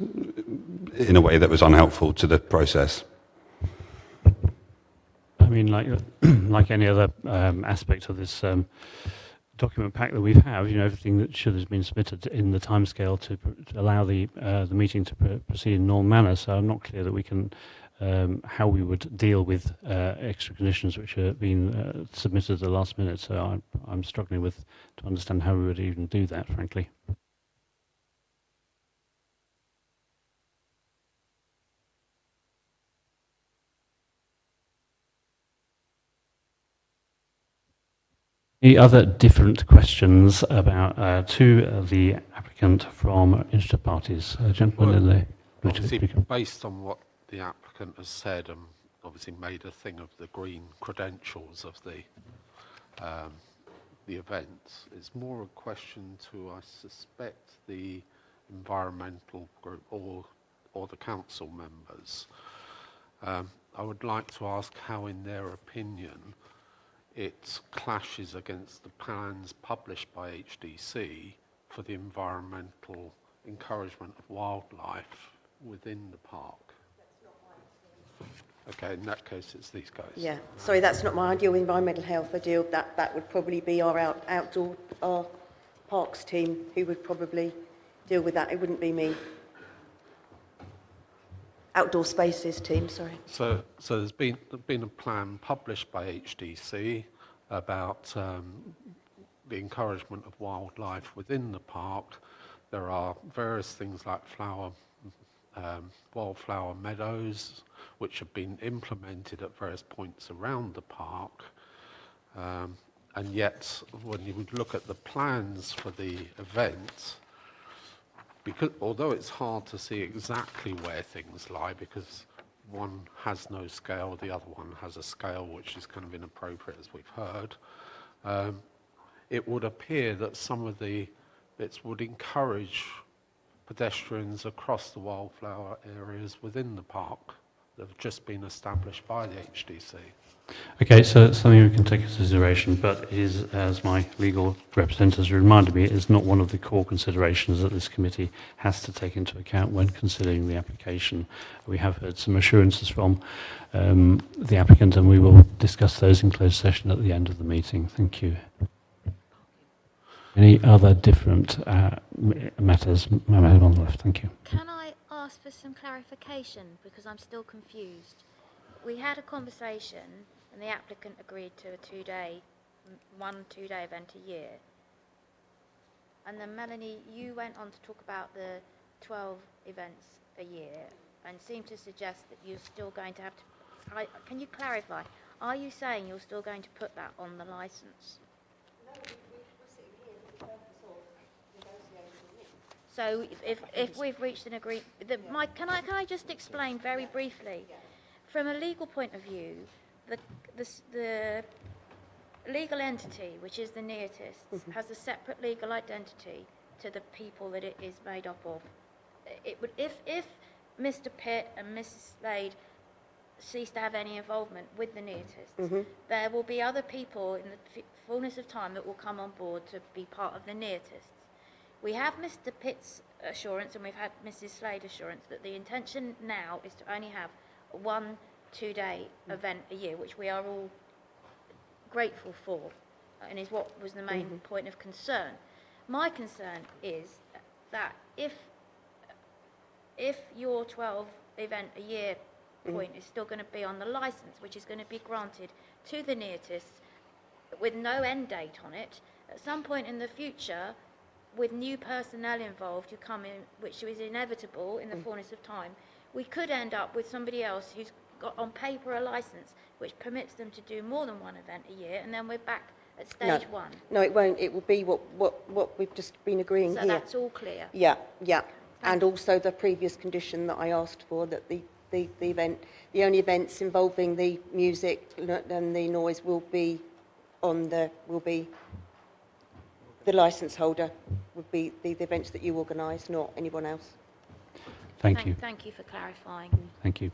in a way that was unhelpful to the process. I mean, like any other aspect of this document pack that we have, everything that should have been submitted in the timescale to allow the meeting to proceed in normal manner. So I'm not clear that we can how we would deal with extra conditions which are being submitted at the last minute. So I'm struggling to understand how we would even do that, frankly. Any other different questions about to the applicant from interested parties? Gentleman in the... Obviously, based on what the applicant has said and obviously made a thing of the green credentials of the events, it's more a question to, I suspect, the environmental group or the council members. I would like to ask how, in their opinion, it clashes against the plans published by HDC for the environmental encouragement of wildlife within the park. Okay, in that case, it's these guys. Yeah, sorry, that's not my ideal environmental health. That would probably be our outdoor parks team who would probably deal with that. It wouldn't be me. Outdoor spaces team, sorry. So there's been a plan published by HDC about the encouragement of wildlife within the park. There are various things like wildflower meadows, which have been implemented at various points around the park. And yet, when you would look at the plans for the event, because although it's hard to see exactly where things lie, because one has no scale, the other one has a scale which is kind of inappropriate, as we've heard, it would appear that some of the bits would encourage pedestrians across the wildflower areas within the park that have just been established by the HDC. Okay, so it's something we can take into consideration, but it is, as my legal representatives reminded me, it is not one of the core considerations that this committee has to take into account when considering the application. We have heard some assurances from the applicant, and we will discuss those in closed session at the end of the meeting. Thank you. Any other different matters? Ma'am, on the left. Thank you. Can I ask for some clarification, because I'm still confused? We had a conversation and the applicant agreed to one two-day event a year. And then Melanie, you went on to talk about the 12 events a year and seemed to suggest that you're still going to have to... Can you clarify? Are you saying you're still going to put that on the licence? So if we've reached an agreement... Can I just explain very briefly? From a legal point of view, the legal entity, which is the Neotists, has a separate legal identity to the people that it is made up of. It would, if Mr. Pitt and Mrs. Slade cease to have any involvement with the Neotists, there will be other people in the fullness of time that will come on board to be part of the Neotists. We have Mr. Pitt's assurance and we've had Mrs. Slade's assurance that the intention now is to only have one two-day event a year, which we are all grateful for, and is what was the main point of concern. My concern is that if your 12 event a year point is still going to be on the licence, which is going to be granted to the Neotists with no end date on it, at some point in the future, with new personnel involved who come in, which is inevitable in the fullness of time, we could end up with somebody else who's got on paper a licence which permits them to do more than one event a year, and then we're back at stage one. No, it won't. It will be what we've just been agreeing So here. that's all clear? Yeah. And also the previous condition that I asked for, that the only events involving the music and the noise will be the licence holder, would be the events that you organise, not anyone else. Thank you. Thank you for clarifying. Thank you.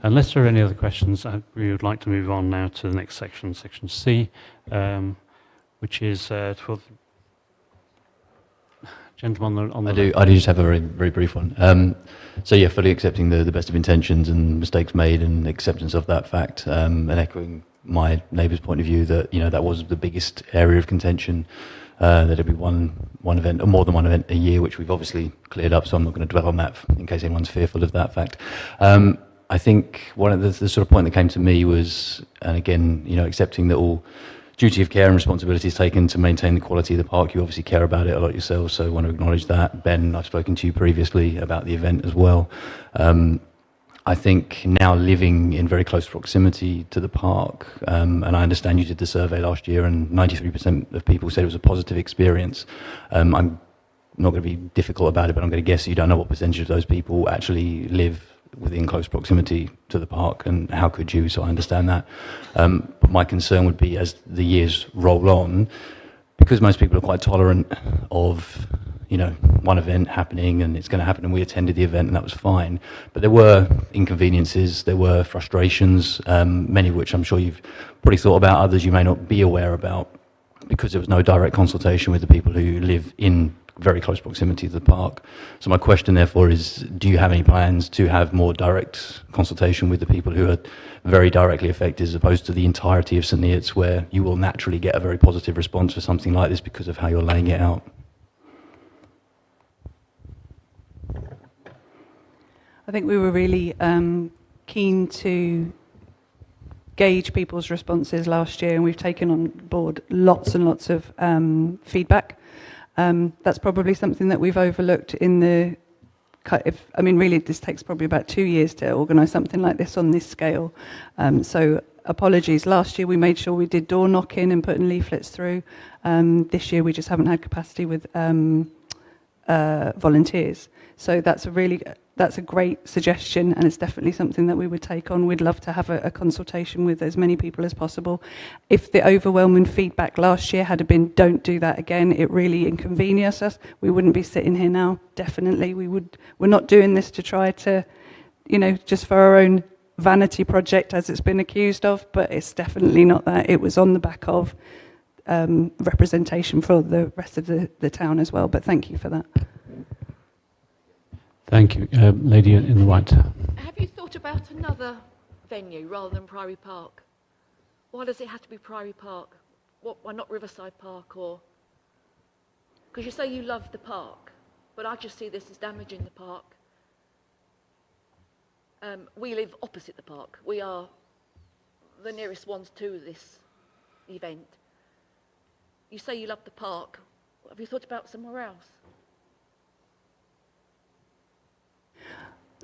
Unless there are any other questions, we would like to move on now to the next section, section C, which is for the gentleman on the left. I do just have a very, very brief one. So yeah, fully accepting the best of intentions and mistakes made and acceptance of that fact, and echoing my neighbour's point of view that, that was the biggest area of contention, that it'd be one event or more than one event a year, which we've obviously cleared up, so I'm not going to dwell on that in case anyone's fearful of that fact. I think one of the sort of point that came to me was, and again, accepting that all duty of care and responsibility is taken to maintain the quality of the park. You obviously care about it a lot yourself, so I want to acknowledge that. Ben, I've spoken to you previously about the event as well. I think now living in very close proximity to the park, and I understand you did the survey last year and 93% of people said it was a positive experience. I'm not going to be difficult about it, but I'm going to guess you don't know what percentage of those people actually live within close proximity to the park, and how could you? So I understand that. But my concern would be, as the years roll on, because most people are quite tolerant of one event happening and it's going to happen, and we attended the event and that was fine, but there were inconveniences, there were frustrations, many of which I'm sure you've probably thought about, others you may not be aware about, because there was no direct consultation with the people who live in very close proximity to the park. So my question, therefore, is: do you have any plans to have more direct consultation with the people who are very directly affected, as opposed to the entirety of St Neots, where you will naturally get a very positive response for something like this because of how you're laying it out? I think we were really keen to gauge people's responses last year, and we've taken on board lots and lots of feedback. That's probably something that we've overlooked in the... really, this takes probably about 2 years to organise something like this on this scale. So apologies. Last year we made sure we did door knocking and putting leaflets through. This year we just haven't had capacity with volunteers. So that's a great suggestion, and it's definitely something that we would take on. We'd love to have a consultation with as many people as possible. If the overwhelming feedback last year had been, don't do that again, it really inconvenienced us, we wouldn't be sitting here now, definitely. We're not doing this to try to, just for our own vanity project, as it's been accused of, but it's definitely not that. It was on the back of representation for the rest of the town as well, but thank you for that. Thank you. Lady in the white. Have you thought about another venue rather than Priory Park? Why does it have to be Priory Park? Why not Riverside Park? Or because you say you love the park, but I just see this as damaging the park. We live opposite the park. We are the nearest ones to this event. You say you love the park. Have you thought about somewhere else?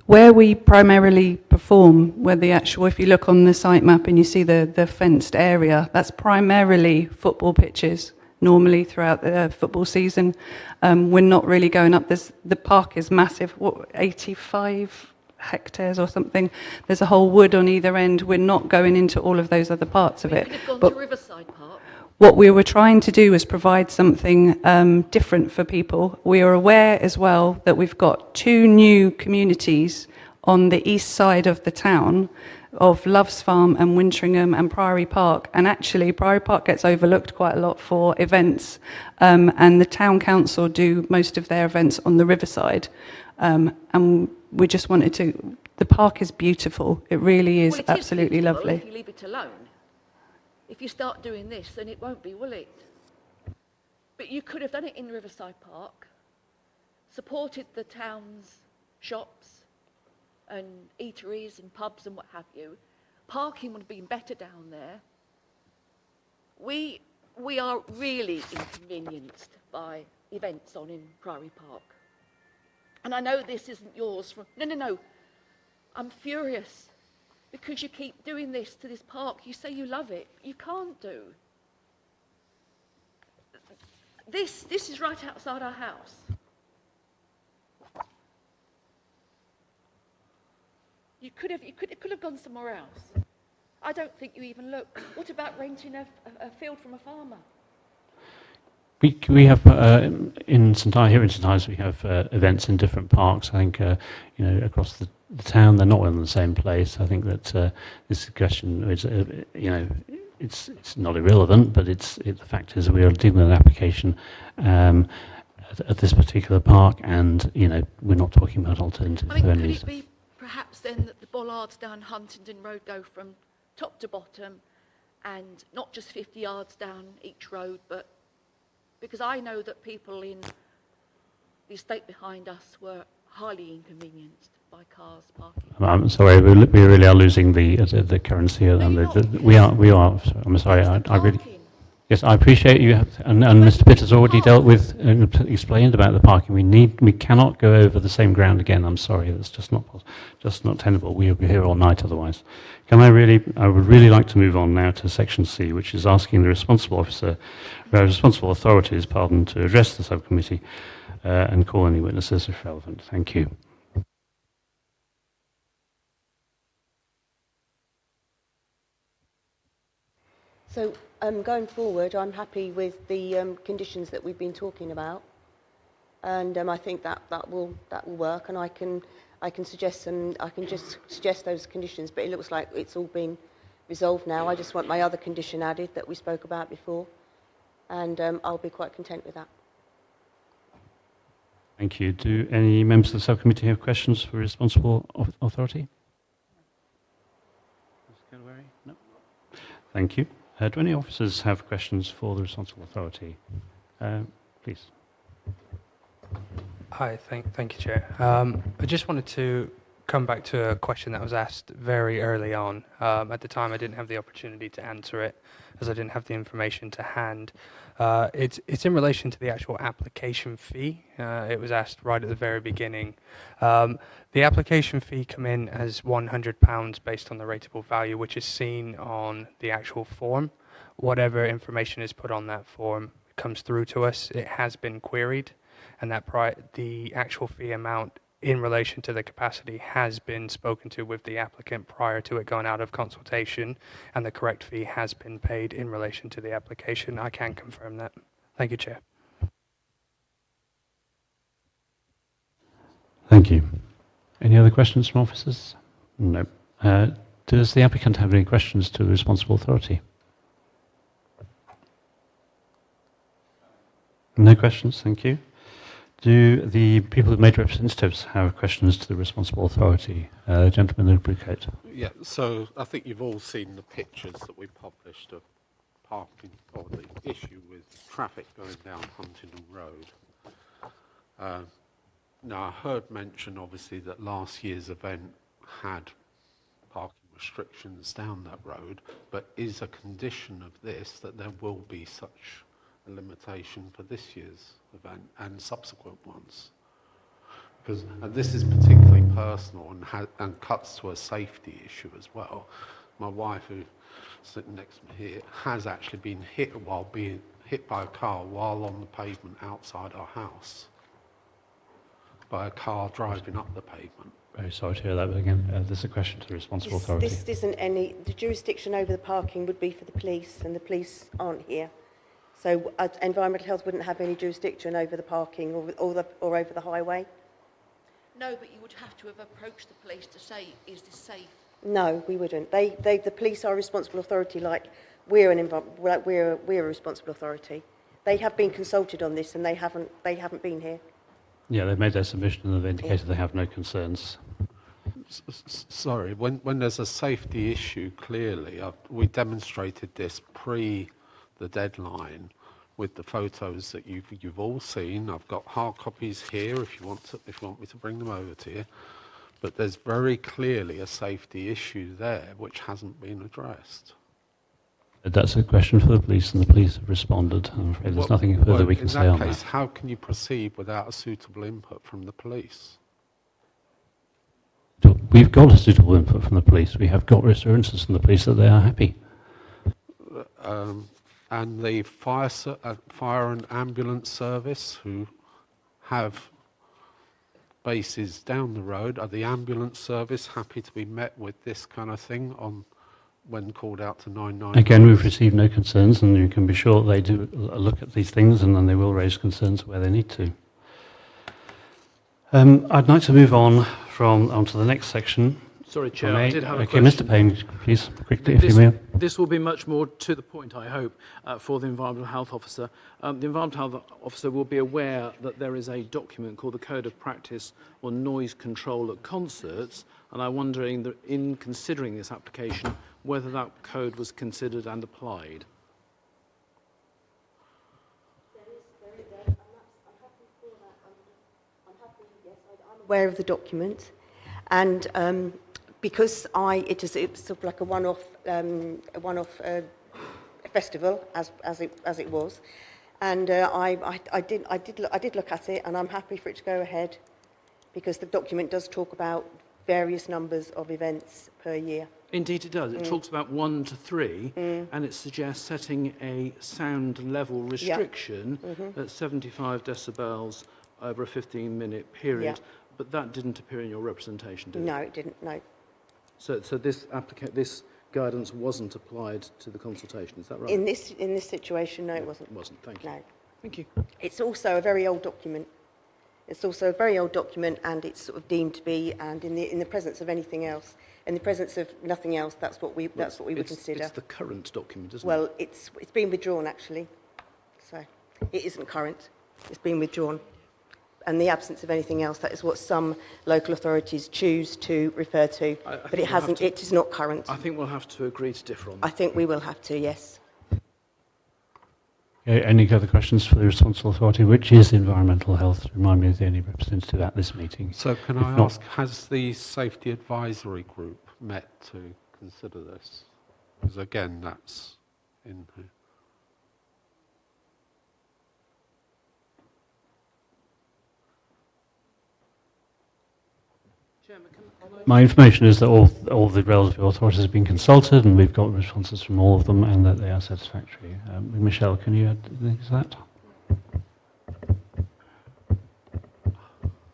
Where we primarily perform, if you look on the site map and you see the fenced area, that's primarily football pitches, normally throughout the football season. We're not really going up. The park is massive, 85 hectares or something. There's a whole wood on either end. We're not going into all of those other parts of it. You could have gone to Riverside Park. What we were trying to do was provide something different for people. We are aware as well that we've got 2 new communities on the east side of the town of Loves Farm and Wintringham and Priory Park. And actually, Priory Park gets overlooked quite a lot for events. And the town council do most of their events on the riverside. And we just wanted to... The park is beautiful. It really is absolutely lovely. If you leave it alone. If you start doing this, then it won't be, will it? But you could have done it in Riverside Park, supported the town's shops and eateries and pubs and what have you. Parking would have been better down there. We are really inconvenienced by events on in Priory Park. And I know this isn't yours. No. I'm furious. Because you keep doing this to this park. You say you love it. You can't do. This is right outside our house. You could have gone somewhere else. I don't think you even looked. What about renting a field from a farmer? We have in St Ives we have events in different parks. I think across the town they're not all in the same place. I think that this question is it's not irrelevant, but the fact is we are dealing with an application at this particular park, and we're not talking about alternative venues. Could it be perhaps then that the bollards down Huntingdon Road go from top to bottom, and not just 50 yards down each road, but because I know that people in the estate behind us were highly inconvenienced by cars parking. I'm sorry, we really are losing the currency. We are. I'm sorry. I really. Yes, I appreciate you, and Mr. Pitt has already dealt with and explained about the parking. We cannot go over the same ground again. I'm sorry, that's just not tenable. We'll be here all night otherwise. I would really like to move on now to section C, which is asking the responsible authorities, to address the subcommittee and call any witnesses if relevant. Thank you. So going forward, I'm happy with the conditions that we've been talking about, and I think that will work. And I can suggest suggest those conditions. But it looks like it's all been resolved now. I just want my other condition added that we spoke about before, and I'll be quite content with that. Thank you. Do any members of the subcommittee have questions for responsible authority? No. Thank you. Do any officers have questions for the responsible authority? Please. Hi, thank you, Chair. I just wanted to come back to a question that was asked very early on. At the time, I didn't have the opportunity to answer it as I didn't have the information to hand. It's in relation to the actual application fee. It was asked right at the very beginning. The application fee come in as £100 based on the rateable value, which is seen on the actual form. Whatever information is put on that form comes through to us. It has been queried, and the actual fee amount in relation to the capacity has been spoken to with the applicant prior to it going out of consultation, and the correct fee has been paid in relation to the application. I can confirm that. Thank you, Chair. Thank you. Any other questions from officers? No. Does the applicant have any questions to the responsible authority? No questions, thank you. Do the people who made representatives have questions to the responsible authority? Gentleman in the blue coat. Yeah, so I think you've all seen the pictures that we published of parking, or the issue with traffic going down Huntingdon Road. Now, I heard mention, obviously, that last year's event had parking restrictions down that road, but is a condition of this that there will be such a limitation for this year's event and subsequent ones? Because this is particularly personal and cuts to a safety issue as well. My wife, who's sitting next to me here, has actually been hit while being hit by a car while on the pavement outside our house, by a car driving up the pavement. Very sorry to hear that, but again, there's a question to the responsible authority. This isn't any. The jurisdiction over the parking would be for the police, and the police aren't here. So environmental health wouldn't have any jurisdiction over the parking or over the highway. No, but you would have to have approached the police to say, is this safe? No, we wouldn't. The police are a responsible authority, like we're a responsible authority. They have been consulted on this, and they haven't been here. Yeah, they've made their submission and they've indicated they have no concerns. Sorry, when there's a safety issue, clearly, we demonstrated this pre the deadline with the photos that you've all seen. I've got hard copies here if you want me to bring them over to you. But there's very clearly a safety issue there which hasn't been addressed. That's a question for the police, and the police have responded. I'm afraid there's nothing further we can say on that. In that case, how can you proceed without a suitable input from the police? We've got a suitable input from the police. We have got assurances from the police that they are happy. And the fire and ambulance service, who have bases down the road, are the ambulance service happy to be met with this kind of thing when called out to 999? Again, we've received no concerns, and you can be sure they do look at these things, and then they will raise concerns where they need to. I'd like to move on to the next section. Sorry, Chair, I did have a okay, question. Mr. Payne, please, quickly, if you may. This will be much more to the point, I hope, for the Environmental Health Officer. The Environmental Health Officer will be aware that there is a document called the Code of Practice on Noise Control at Concerts, and I'm wondering, that in considering this application, whether that code was considered and applied. I'm aware of the document, and because it's sort of like a one-off festival as it was, and I did look at it, and I'm happy for it to go ahead, because the document does talk about various numbers of events per year. Indeed it does. It talks about 1 to 3, and it suggests setting a sound level restriction at 75 decibels over a 15-minute period, but that didn't appear in your representation, did it? No, it didn't, no. So this guidance wasn't applied to the consultation, is that right? In this situation, no, it wasn't. It wasn't, thank you. No. Thank you. It's also a very old document. It's also a very old document, and it's sort of deemed to be, and in the presence of anything else, in the presence of nothing else, that's what we would consider. It's the current document, isn't it? Well, it's been withdrawn, actually, so it isn't current. It's been withdrawn. and the absence of anything else. That is what some local authorities choose to refer to, but it hasn't. It is not current. I think we'll have to agree to differ on that. I think we will have to, yes. Okay, any other questions for the responsible authority, which is Environmental Health? Remind me of the only representative at this meeting. So can If I not- ask, has the Safety Advisory Group met to consider this? Because again, that's in here. My information is that all the relevant authorities have been consulted, and we've got responses from all of them, and that they are satisfactory. Michelle, can you add anything to that?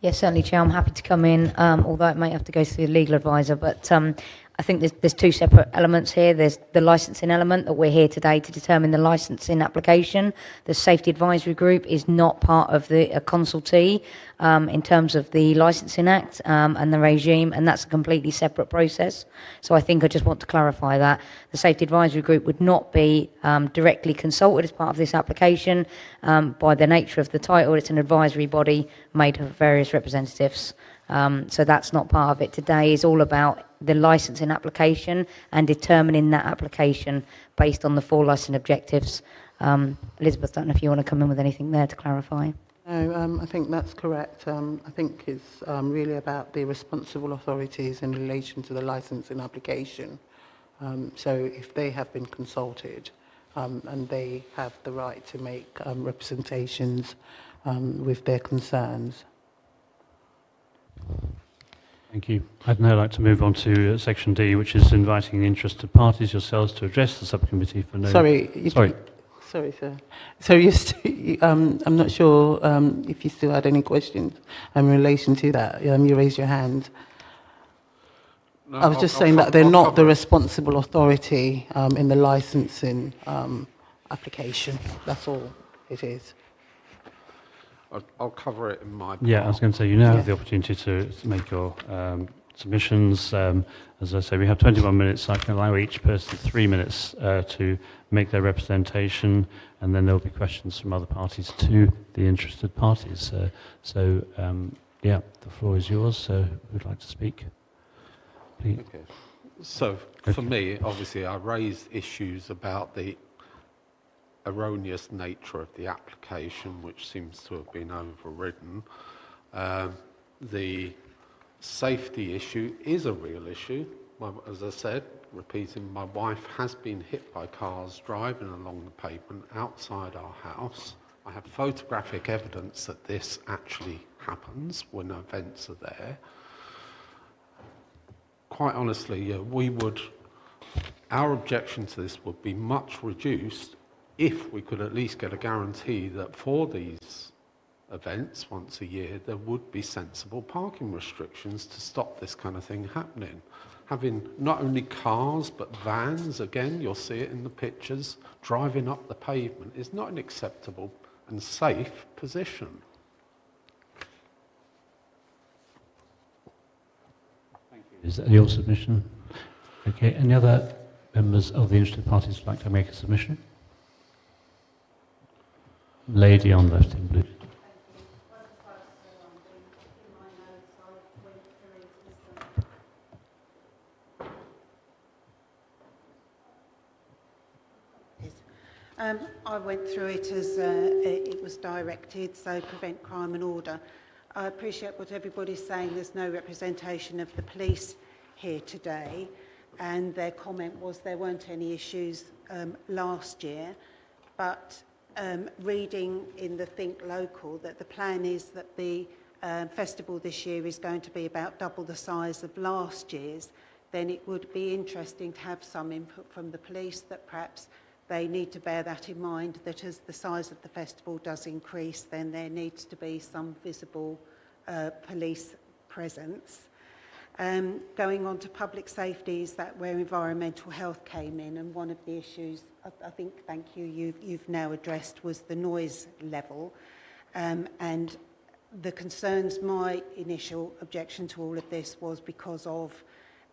Yes, certainly, Chair. I'm happy to come in, although it may have to go through the legal advisor. But I think there's two separate elements here. There's the licensing element that we're here today to determine the licensing application. The Safety Advisory Group is not part of the consultee in terms of the Licensing Act and the regime, and that's a completely separate process. So I think I just want to clarify that. The Safety Advisory Group would not be directly consulted as part of this application. By the nature of the title, it's an advisory body made of various representatives. So that's not part of it. Today is all about the licensing application and determining that application based on the 4 licensing objectives. Elizabeth, I don't know if you want to come in with anything there to clarify. No, I think that's correct. I think it's really about the responsible authorities in relation to the licensing application. So if they have been consulted and they have the right to make representations with their concerns. Thank you. I'd now like to move on to section D, which is inviting interested parties yourselves to address the subcommittee for no... Sorry, sir. So I'm not sure if you still had any questions in relation to that. You raised your hand. No, I was just saying that they're not the responsible authority in the licensing application. That's all it is. I'll cover it in my part. Yeah, I was going to say, you now have the opportunity to make your submissions. As I say, we have 21 minutes. So I can allow each person 3 minutes to make their representation, and then there'll be questions from other parties to the interested parties. Yeah, the floor is yours. So who'd like to speak? Please. Okay. So for me, obviously, I raised issues about the erroneous nature of the application, which seems to have been overridden. The safety issue is a real issue. As I said, repeating, my wife has been hit by cars driving along the pavement outside our house. I have photographic evidence that this actually happens when events are there. Quite honestly, our objection to this would be much reduced if we could at least get a guarantee that for these events once a year, there would be sensible parking restrictions to stop this kind of thing happening. Having not only cars, but vans, again, you'll see it in the pictures, driving up the pavement is not an acceptable and safe position. Thank you. Is that your submission? Okay, any other members of the interested parties would like to make a submission? Lady on left in blue. I went through it as it was directed, so prevent crime and order. I appreciate what everybody's saying. There's no representation of the police here today, and their comment was there weren't any issues last year, but reading in the Think Local that the plan is that the festival this year is going to be about double the size of last year's, then it would be interesting to have some input from the police that perhaps they need to bear that in mind, that as the size of the festival does increase, then there needs to be some visible police presence. Going on to public safety, is that where environmental health came in, and one of the issues, I think, thank you, you've now addressed, was the noise level. And the concerns, my initial objection to all of this was because of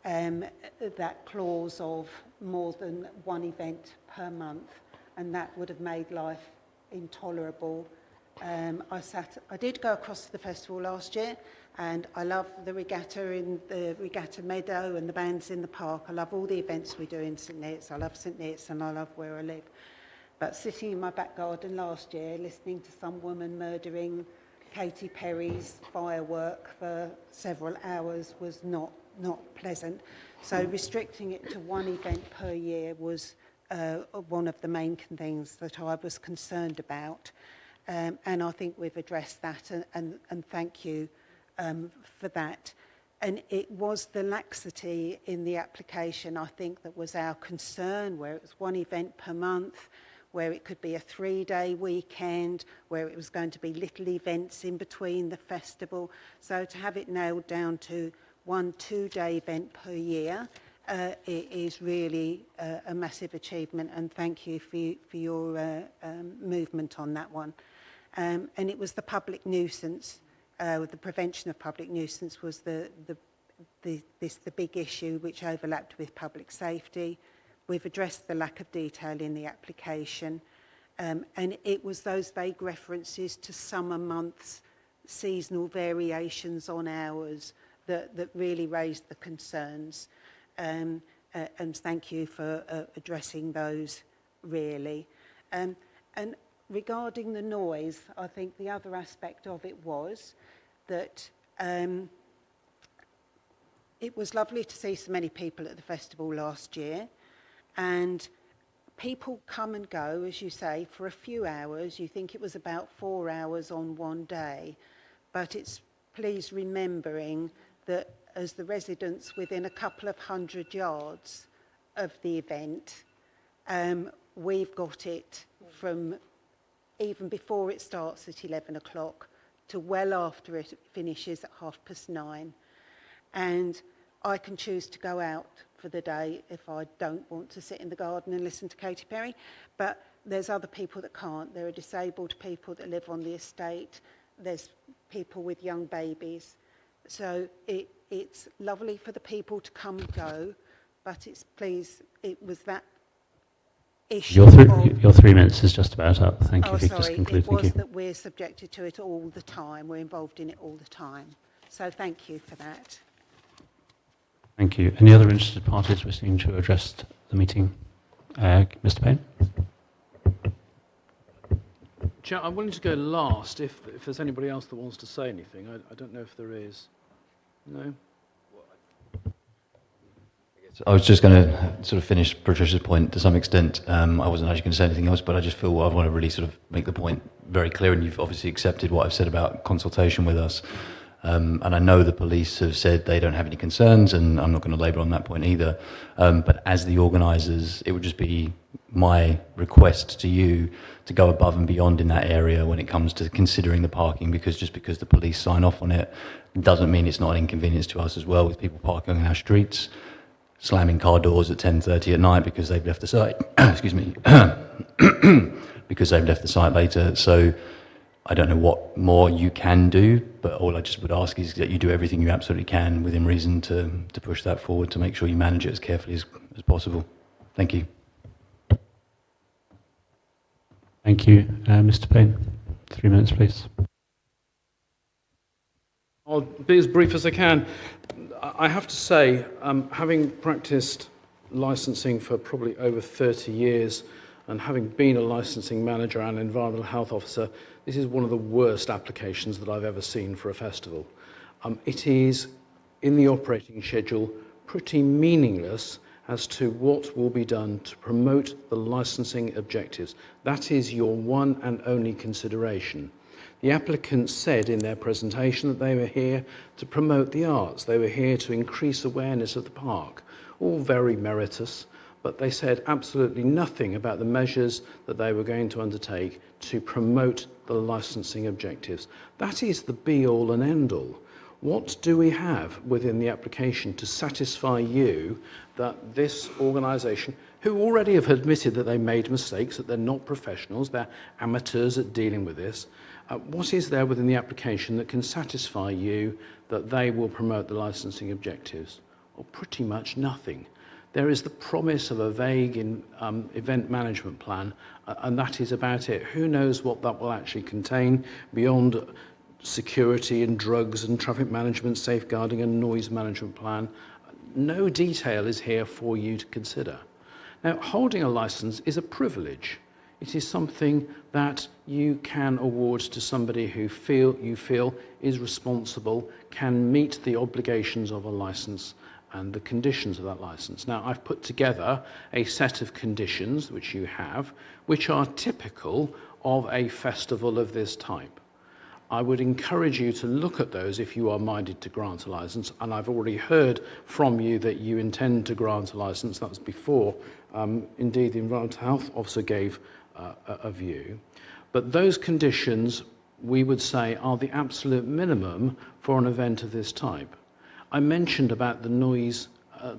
that clause of more than one event per month, and that would have made life intolerable I did go across to the festival last year, and I love the regatta in the regatta meadow and the bands in the park. I love all the events we do in St Neots. I love St Neots and I love where I live. But sitting in my back garden last year, listening to some woman murdering Katy Perry's firework for several hours was not pleasant. So restricting it to one event per year was one of the main things that I was concerned about. And I think we've addressed that, and thank you for that. And it was the laxity in the application, I think, that was our concern, where it was one event per month, where it could be a 3-day weekend, where it was going to be little events in between the festival. So to have it nailed down to 1 2-day event per year, it is really a massive achievement, and thank you for your movement on that one. And it was the public nuisance, the prevention of public nuisance was the big issue which overlapped with public safety. We've addressed the lack of detail in the application, and it was those vague references to summer months, seasonal variations on hours that really raised the concerns. And thank you for addressing those, really. And regarding the noise, I think the other aspect of it was that it was lovely to see so many people at the festival last year, and people come and go, as you say, for a few hours. You think it was about 4 hours on one day, but it's please remembering that as the residents within a couple of 100 yards of the event, we've got it from even before it starts at 11 o'clock to well after it finishes at 9:30. And I can choose to go out for the day if I don't want to sit in the garden and listen to Katy Perry, but there's other people that can't. There are disabled people that live on the estate. There's people with young babies. So it's lovely for the people to come and go, but it was that issue. Your 3 minutes is just about up. Thank you. Oh, If you could just sorry, conclude. it Thank was you. that we're subjected to it all the time. We're involved in it all the time. So thank you for that. Thank you. Any other interested parties wishing to address the meeting? Mr. Payne? Chair, I'm willing to go last if there's anybody else that wants to say anything. I don't know if there is. No? I was just going to sort of finish Patricia's point to some extent. I wasn't actually going to say anything else, but I just feel I want to really sort of make the point very clear, and you've obviously accepted what I've said about consultation with us. And I know the police have said they don't have any concerns, and I'm not going to labour on that point either. But as the organisers, it would just be my request to you to go above and beyond in that area when it comes to considering the parking, because just because the police sign off on it doesn't mean it's not an inconvenience to us as well, with people parking on our streets, slamming car doors at 10:30 at night because they've left the site. Excuse me. Because they've left the site later. So I don't know what more you can do, but all I just would ask is that you do everything you absolutely can within reason to push that forward, to make sure you manage it as carefully as possible. Thank you. Thank you. Mr. Payne, 3 minutes, please. I'll be as brief as I can. I have to say, having practiced licensing for probably over 30 years and having been a licensing manager and environmental health officer, this is one of the worst applications that I've ever seen for a festival. It is, in the operating schedule, pretty meaningless as to what will be done to promote the licensing objectives. That is your one and only consideration. The applicants said in their presentation that they were here to promote the arts. They were here to increase awareness of the park. All very meritorious, but they said absolutely nothing about the measures that they were going to undertake to promote the licensing objectives. That is the be-all and end-all. What do we have within the application to satisfy you that this organisation, who already have admitted that they made mistakes, that they're not professionals, they're amateurs at dealing with this, what is there within the application that can satisfy you that they will promote the licensing objectives? Well, pretty much nothing. There is the promise of a vague event management plan, and that is about it. Who knows what that will actually contain beyond security and drugs and traffic management, safeguarding and noise management plan. No detail is here for you to consider. Now, holding a license is a privilege. It is something that you can award to somebody who you feel is responsible, can meet the obligations of a license and the conditions of that license. Now, I've put together a set of conditions, which you have, which are typical of a festival of this type. I would encourage you to look at those if you are minded to grant a license, and I've already heard from you that you intend to grant a license. That was before, indeed, the Environmental Health Officer gave a view. But those conditions, we would say, are the absolute minimum for an event of this type. I mentioned about the noise,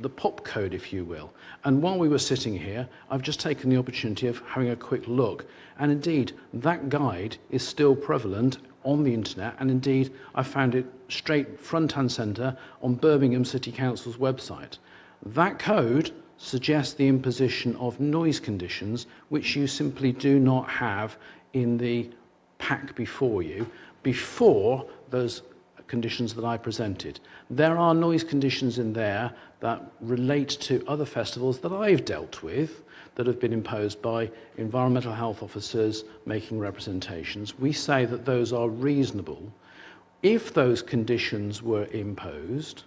the pop code, if you will. And while we were sitting here, I've just taken the opportunity of having a quick look. And indeed, that guide is still prevalent on the internet. And indeed, I found it straight front and centre on Birmingham City Council's website. That code suggests the imposition of noise conditions, which you simply do not have in the pack before you, before those conditions that I presented. There are noise conditions in there that relate to other festivals that I've dealt with that have been imposed by environmental health officers making representations. We say that those are reasonable. If those conditions were imposed,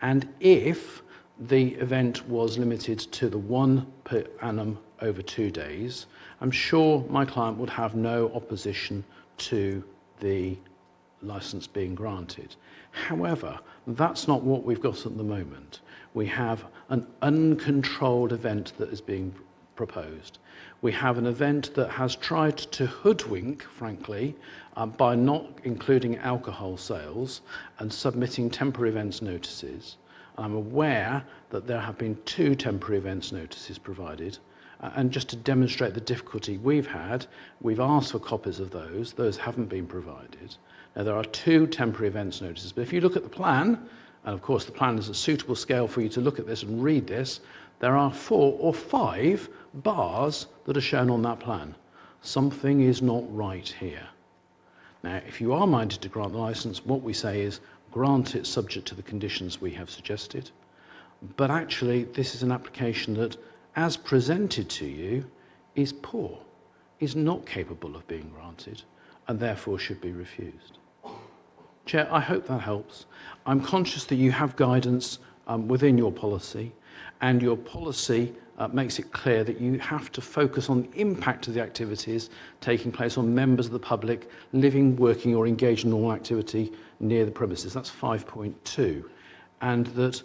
and if the event was limited to the 1 per annum over 2 days, I'm sure my client would have no opposition to the license being granted. However, that's not what we've got at the moment. We have an uncontrolled event that is being proposed. We have an event that has tried to hoodwink, frankly, by not including alcohol sales and submitting temporary events notices. I'm aware that there have been 2 temporary events notices provided. And just to demonstrate the difficulty we've had, we've asked for copies of those. Those haven't been provided. Now, there are 2 temporary events notices, but if you look at the plan, and of course the plan is a suitable scale for you to look at this and read this, there are 4 or 5 bars that are shown on that plan. Something is not right here. Now, if you are minded to grant the license, what we say is grant it subject to the conditions we have suggested. But actually, this is an application that, as presented to you, is poor, is not capable of being granted, and therefore should be refused. Chair, I hope that helps. I'm conscious that you have guidance within your policy, and your policy makes it clear that you have to focus on the impact of the activities taking place on members of the public living, working or engaged in all activity near the premises. That's 5.2. And that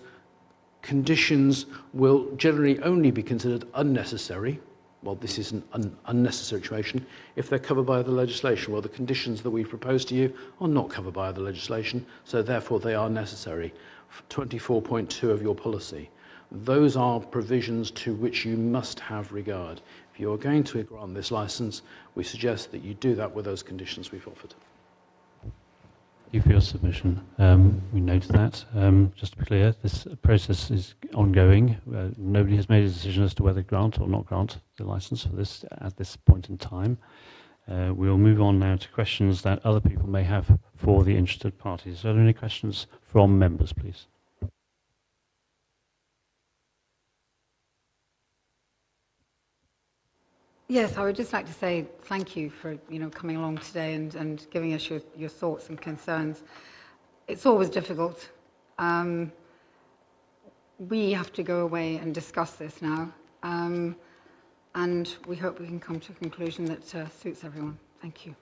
conditions will generally only be considered unnecessary. Well, this is an unnecessary situation if they're covered by other legislation. Well, the conditions that we propose to you are not covered by other legislation, so therefore they are necessary. 24.2 of your policy. Those are provisions to which you must have regard. If you are going to grant this licence, we suggest that you do that with those conditions we've offered. Thank you for your submission. We note that. Just to be clear, this process is ongoing. Nobody has made a decision as to whether grant or not grant the licence for this at this point in time. We'll move on now to questions that other people may have for the interested parties. Are there any questions from members, please? Yes, I would just like to say thank you for coming along today and giving us your thoughts and concerns. It's always difficult. We have to go away and discuss this now, and we hope we can come to a conclusion that suits everyone. Thank you.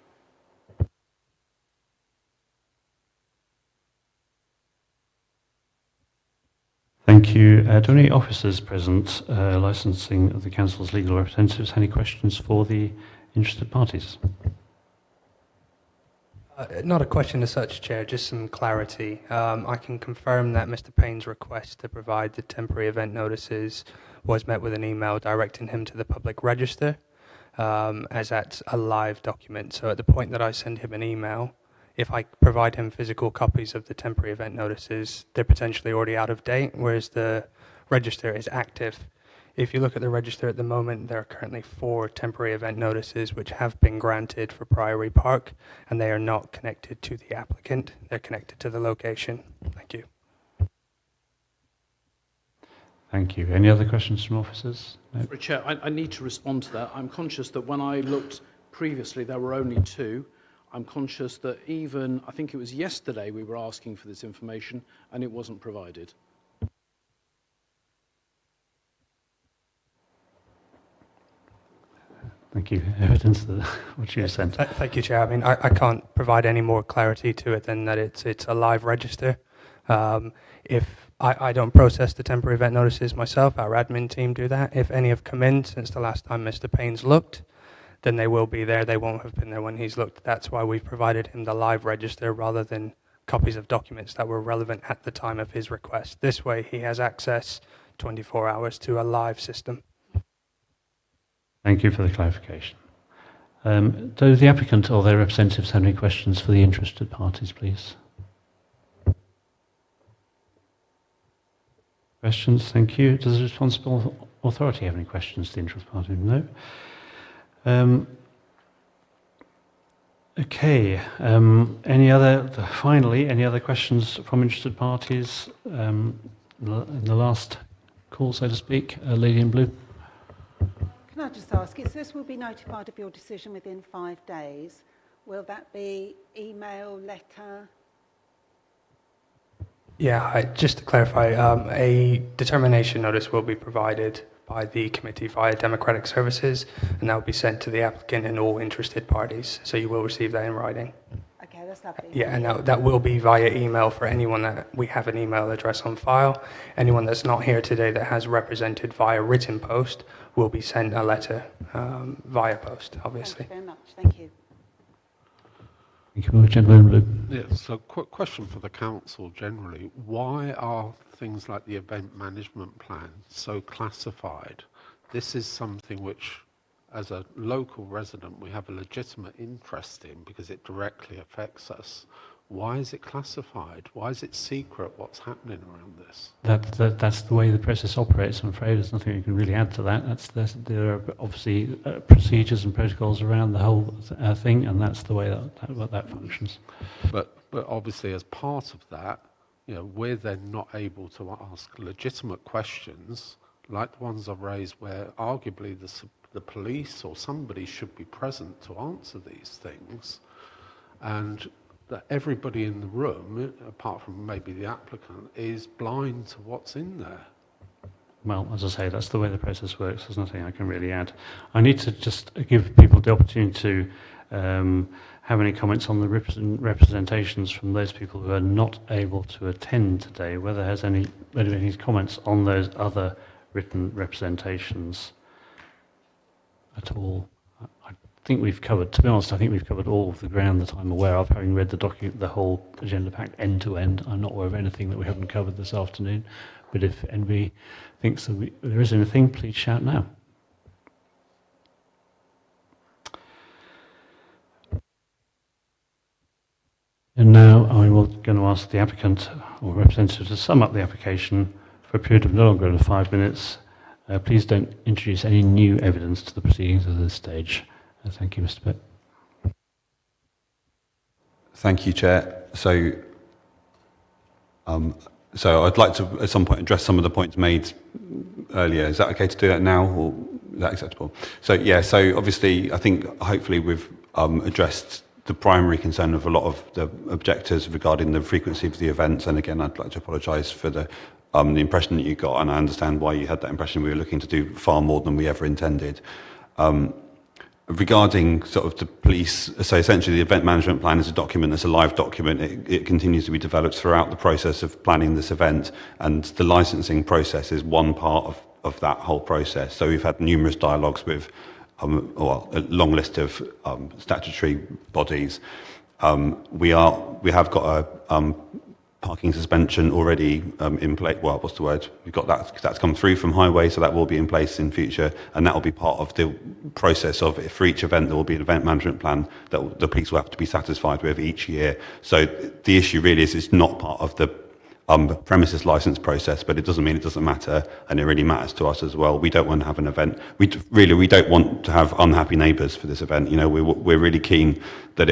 Thank you. Do any officers present licensing of the Council's legal representatives have any questions for the interested parties? Not a question as such, Chair, just some clarity. I can confirm that Mr. Payne's request to provide the temporary event notices was met with an email directing him to the public register, as that's a live document. So at the point that I send him an email, if I provide him physical copies of the temporary event notices, they're potentially already out of date, whereas the register is active. If you look at the register at the moment, there are currently 4 temporary event notices which have been granted for Priory Park, and they are not connected to the applicant. They're connected to the location. Thank you. Thank you. Any other questions from officers? No. Chair, I need to respond to that. I'm conscious that when I looked previously, there were only 2. I'm conscious that even, I think it was yesterday, we were asking for this information and it wasn't provided. Thank you. Evidence that what you sent. Thank you, Chair. I mean, I can't provide any more clarity to it than that it's a live register. If I don't process the temporary event notices myself, our admin team do that. If any have come in since the last time Mr. Payne's looked, then they will be there. They won't have been there when he's looked. That's why we've provided him the live register rather than copies of documents that were relevant at the time of his request. This way he has access 24 hours to a live system. Thank you for the clarification. Do the applicant or their representatives have any questions for the interested parties, please? Questions? Thank you. Does the responsible authority have any questions to the interested party? No. Okay. Finally, any other questions from interested parties? In the last call, so to speak, lady in blue. Can I just ask, it says we'll be notified of your decision within 5 days. Will that be email, letter? Yeah, just to clarify, a determination notice will be provided by the committee via Democratic Services, and that will be sent to the applicant and all interested parties. So you will receive that in writing. Okay, that's lovely. Yeah, and that will be via email for anyone that we have an email address on file. Anyone that's not here today that has represented via written post will be sent a letter via post, obviously. Thank you very much. Thank you. Thank you, gentleman in blue. Yeah, so quick question for the council generally. Why are things like the event management plan so classified? This is something which, as a local resident, we have a legitimate interest in because it directly affects us. Why is it classified? Why is it secret what's happening around this? That's the way the process operates, I'm afraid. There's nothing you can really add to that. There are obviously procedures and protocols around the whole thing, and that's the way that functions. But obviously, as part of that, you know, we're then not able to ask legitimate questions like the ones I've raised, where arguably the police or somebody should be present to answer these things, and that everybody in the room, apart from maybe the applicant, is blind to what's in there. Well, as I say, that's the way the process works. There's nothing I can really add. I need to just give people the opportunity to have any comments on the representations from those people who are not able to attend today, whether there's any comments on those other written representations at all. I think we've covered, to be honest, I think we've covered all of the ground that I'm aware of, having read the whole agenda pack end to end. I'm not aware of anything that we haven't covered this afternoon, but if anybody thinks that there is anything, please shout now. And now I will going to ask the applicant or representative to sum up the application for a period of no longer than 5 minutes. Please don't introduce any new evidence to the proceedings at this stage. Thank you, Mr. Pitt. Thank you, Chair. So I'd like to, at some point, address some of the points made earlier. Is that okay to do that now, or is that acceptable? So obviously, I think hopefully we've addressed the primary concern of a lot of the objectors regarding the frequency of the events. And again, I'd like to apologise for the impression that you got, and I understand why you had that impression. We were looking to do far more than we ever intended. Regarding sort of the police, so essentially the event management plan is a document, it's a live document. It continues to be developed throughout the process of planning this event, and the licensing process is one part of that whole process. So we've had numerous dialogues with a long list of statutory bodies. We have got a parking suspension already in place. Well, what's the word? We've got that's come through from Highway, so that will be in place in future, and that will be part of the process of, for each event, there will be an event management plan that the police will have to be satisfied with each year. So the issue really is it's not part of the premises license process, but it doesn't mean it doesn't matter, and it really matters to us as well. We don't want to have an event. We don't want to have unhappy neighbours for this event. You know, we're really keen that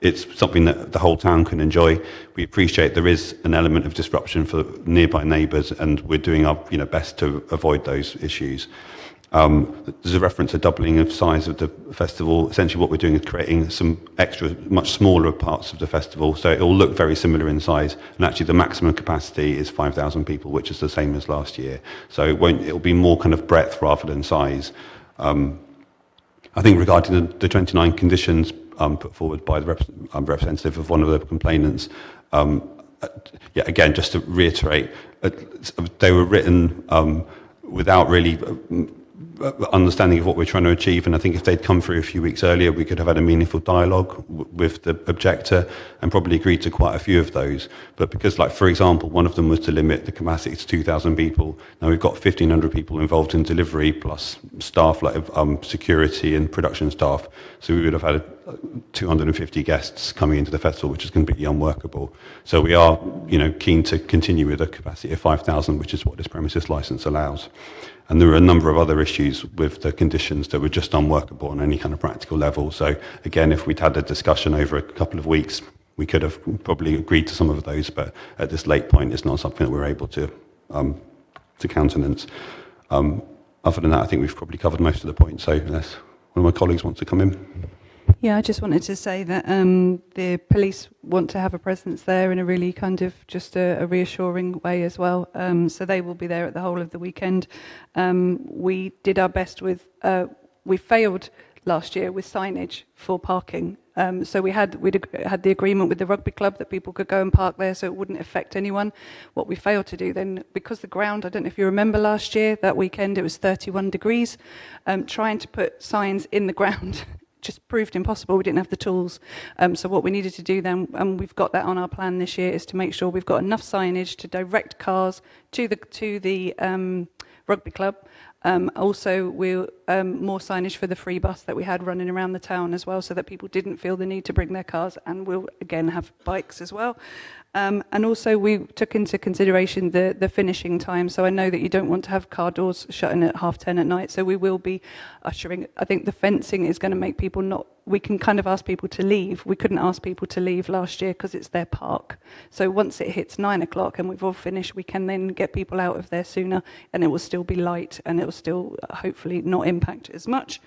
it's something that the whole town can enjoy. We appreciate there is an element of disruption for nearby neighbours, and we're doing our best to avoid those issues. There's a reference to doubling of size of the festival. Essentially what we're doing is creating some extra, much smaller parts of the festival, so it will look very similar in size, and actually the maximum capacity is 5,000 people, which is the same as last year. So it'll be more kind of breadth rather than size. I think regarding the 29 conditions put forward by the representative of one of the complainants, again, just to reiterate, they were written without really understanding of what we're trying to achieve, and I think if they'd come through a few weeks earlier, we could have had a meaningful dialogue with the objector and probably agreed to quite a few of those. But because, like, for example, one of them was to limit the capacity to 2,000 people. Now we've got 1,500 people involved in delivery, plus staff like security and production staff, so we would have had 250 guests coming into the festival, which is completely unworkable. So we are, keen to continue with a capacity of 5,000, which is what this premises license allows. And there are a number of other issues with the conditions that were just unworkable on any kind of practical level. So again, if we'd had a discussion over a couple of weeks, we could have probably agreed to some of those, but at this late point, it's not something that we're able to countenance. Other than that, I think we've probably covered most of the points, so unless one of my colleagues wants to come in. Yeah, I just wanted to say that the police want to have a presence there in a really kind of just a reassuring way as well. So they will be there at the whole of the weekend. We did our best with, we failed last year with signage for parking. So we'd had the agreement with the rugby club that people could go and park there so it wouldn't affect anyone. What we failed to do then, because the ground, I don't know if you remember last year, that weekend it was 31 degrees, trying to put signs in the ground just proved impossible. We didn't have the tools. So what we needed to do then, and we've got that on our plan this year, is to make sure we've got enough signage to direct cars to the rugby club. Also, more signage for the free bus that we had running around the town as well, so that people didn't feel the need to bring their cars, and we'll again have bikes as well. And also we took into consideration the finishing time. So I know that you don't want to have car doors shutting at 10:30 at night. So we will be ushering. I think the fencing is going to make people not. We can kind of ask people to leave. We couldn't ask people to leave last year because it's their park. So once it hits 9 o'clock and we've all finished, we can then get people out of there sooner, and it will still be light, and it will still hopefully not impact as much.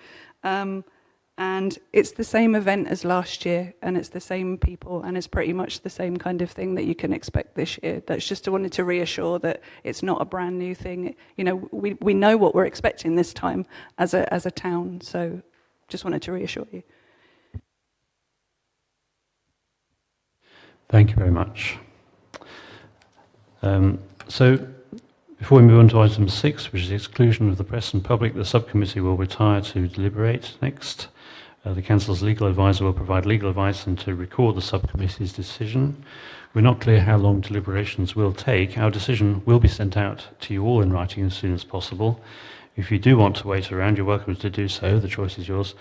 And it's the same event as last year, and it's the same people, and it's pretty much the same kind of thing that you can expect this year. That's just wanted to reassure that it's not a brand new thing. We know what we're expecting this time as a town, so just wanted to reassure you. Thank you very much. So before we move on to item 6, which is the exclusion of the press and public, the subcommittee will retire to deliberate next. The Council's legal advisor will provide legal advice and to record the subcommittee's decision. We're not clear how long deliberations will take. Our decision will be sent out to you all in writing as soon as possible. If you do want to wait around, you're welcome to do so. The choice is yours.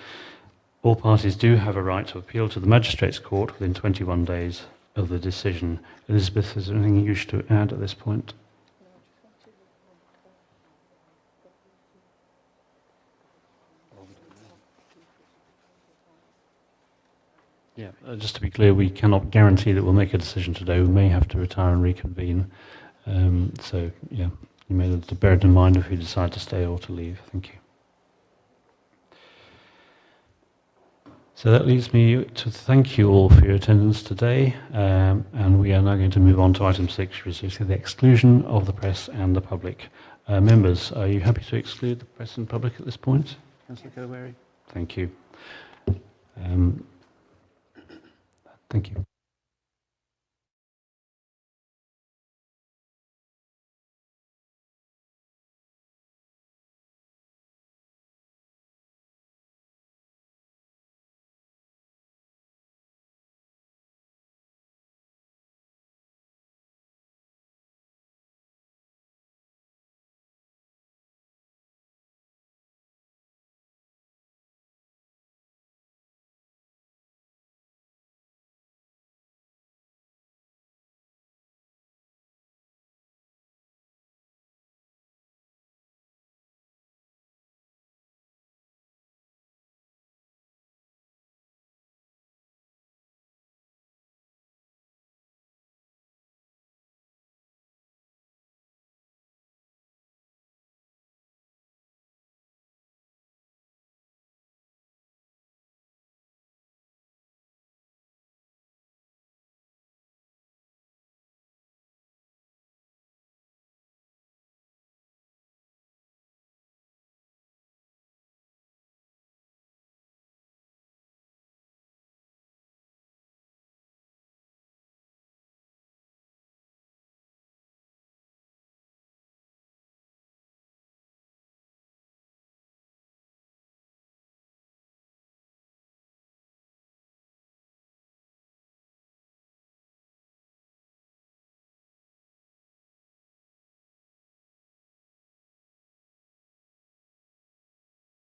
All parties do have a right to appeal to the Magistrates' Court within 21 days of the decision. Elizabeth, is there anything you wish to add at this point? Yeah, just to be clear, we cannot guarantee that we'll make a decision today. We may have to retire and reconvene. So, yeah, you may have to bear it in mind if you decide to stay or to leave. Thank you. So that leaves me to thank you all for your attendance today, and we are now going to move on to item 6, which is the exclusion of the press and the public. Members, are you happy to exclude the press and public at this point? Councillor Kowary? Thank you. Thank you.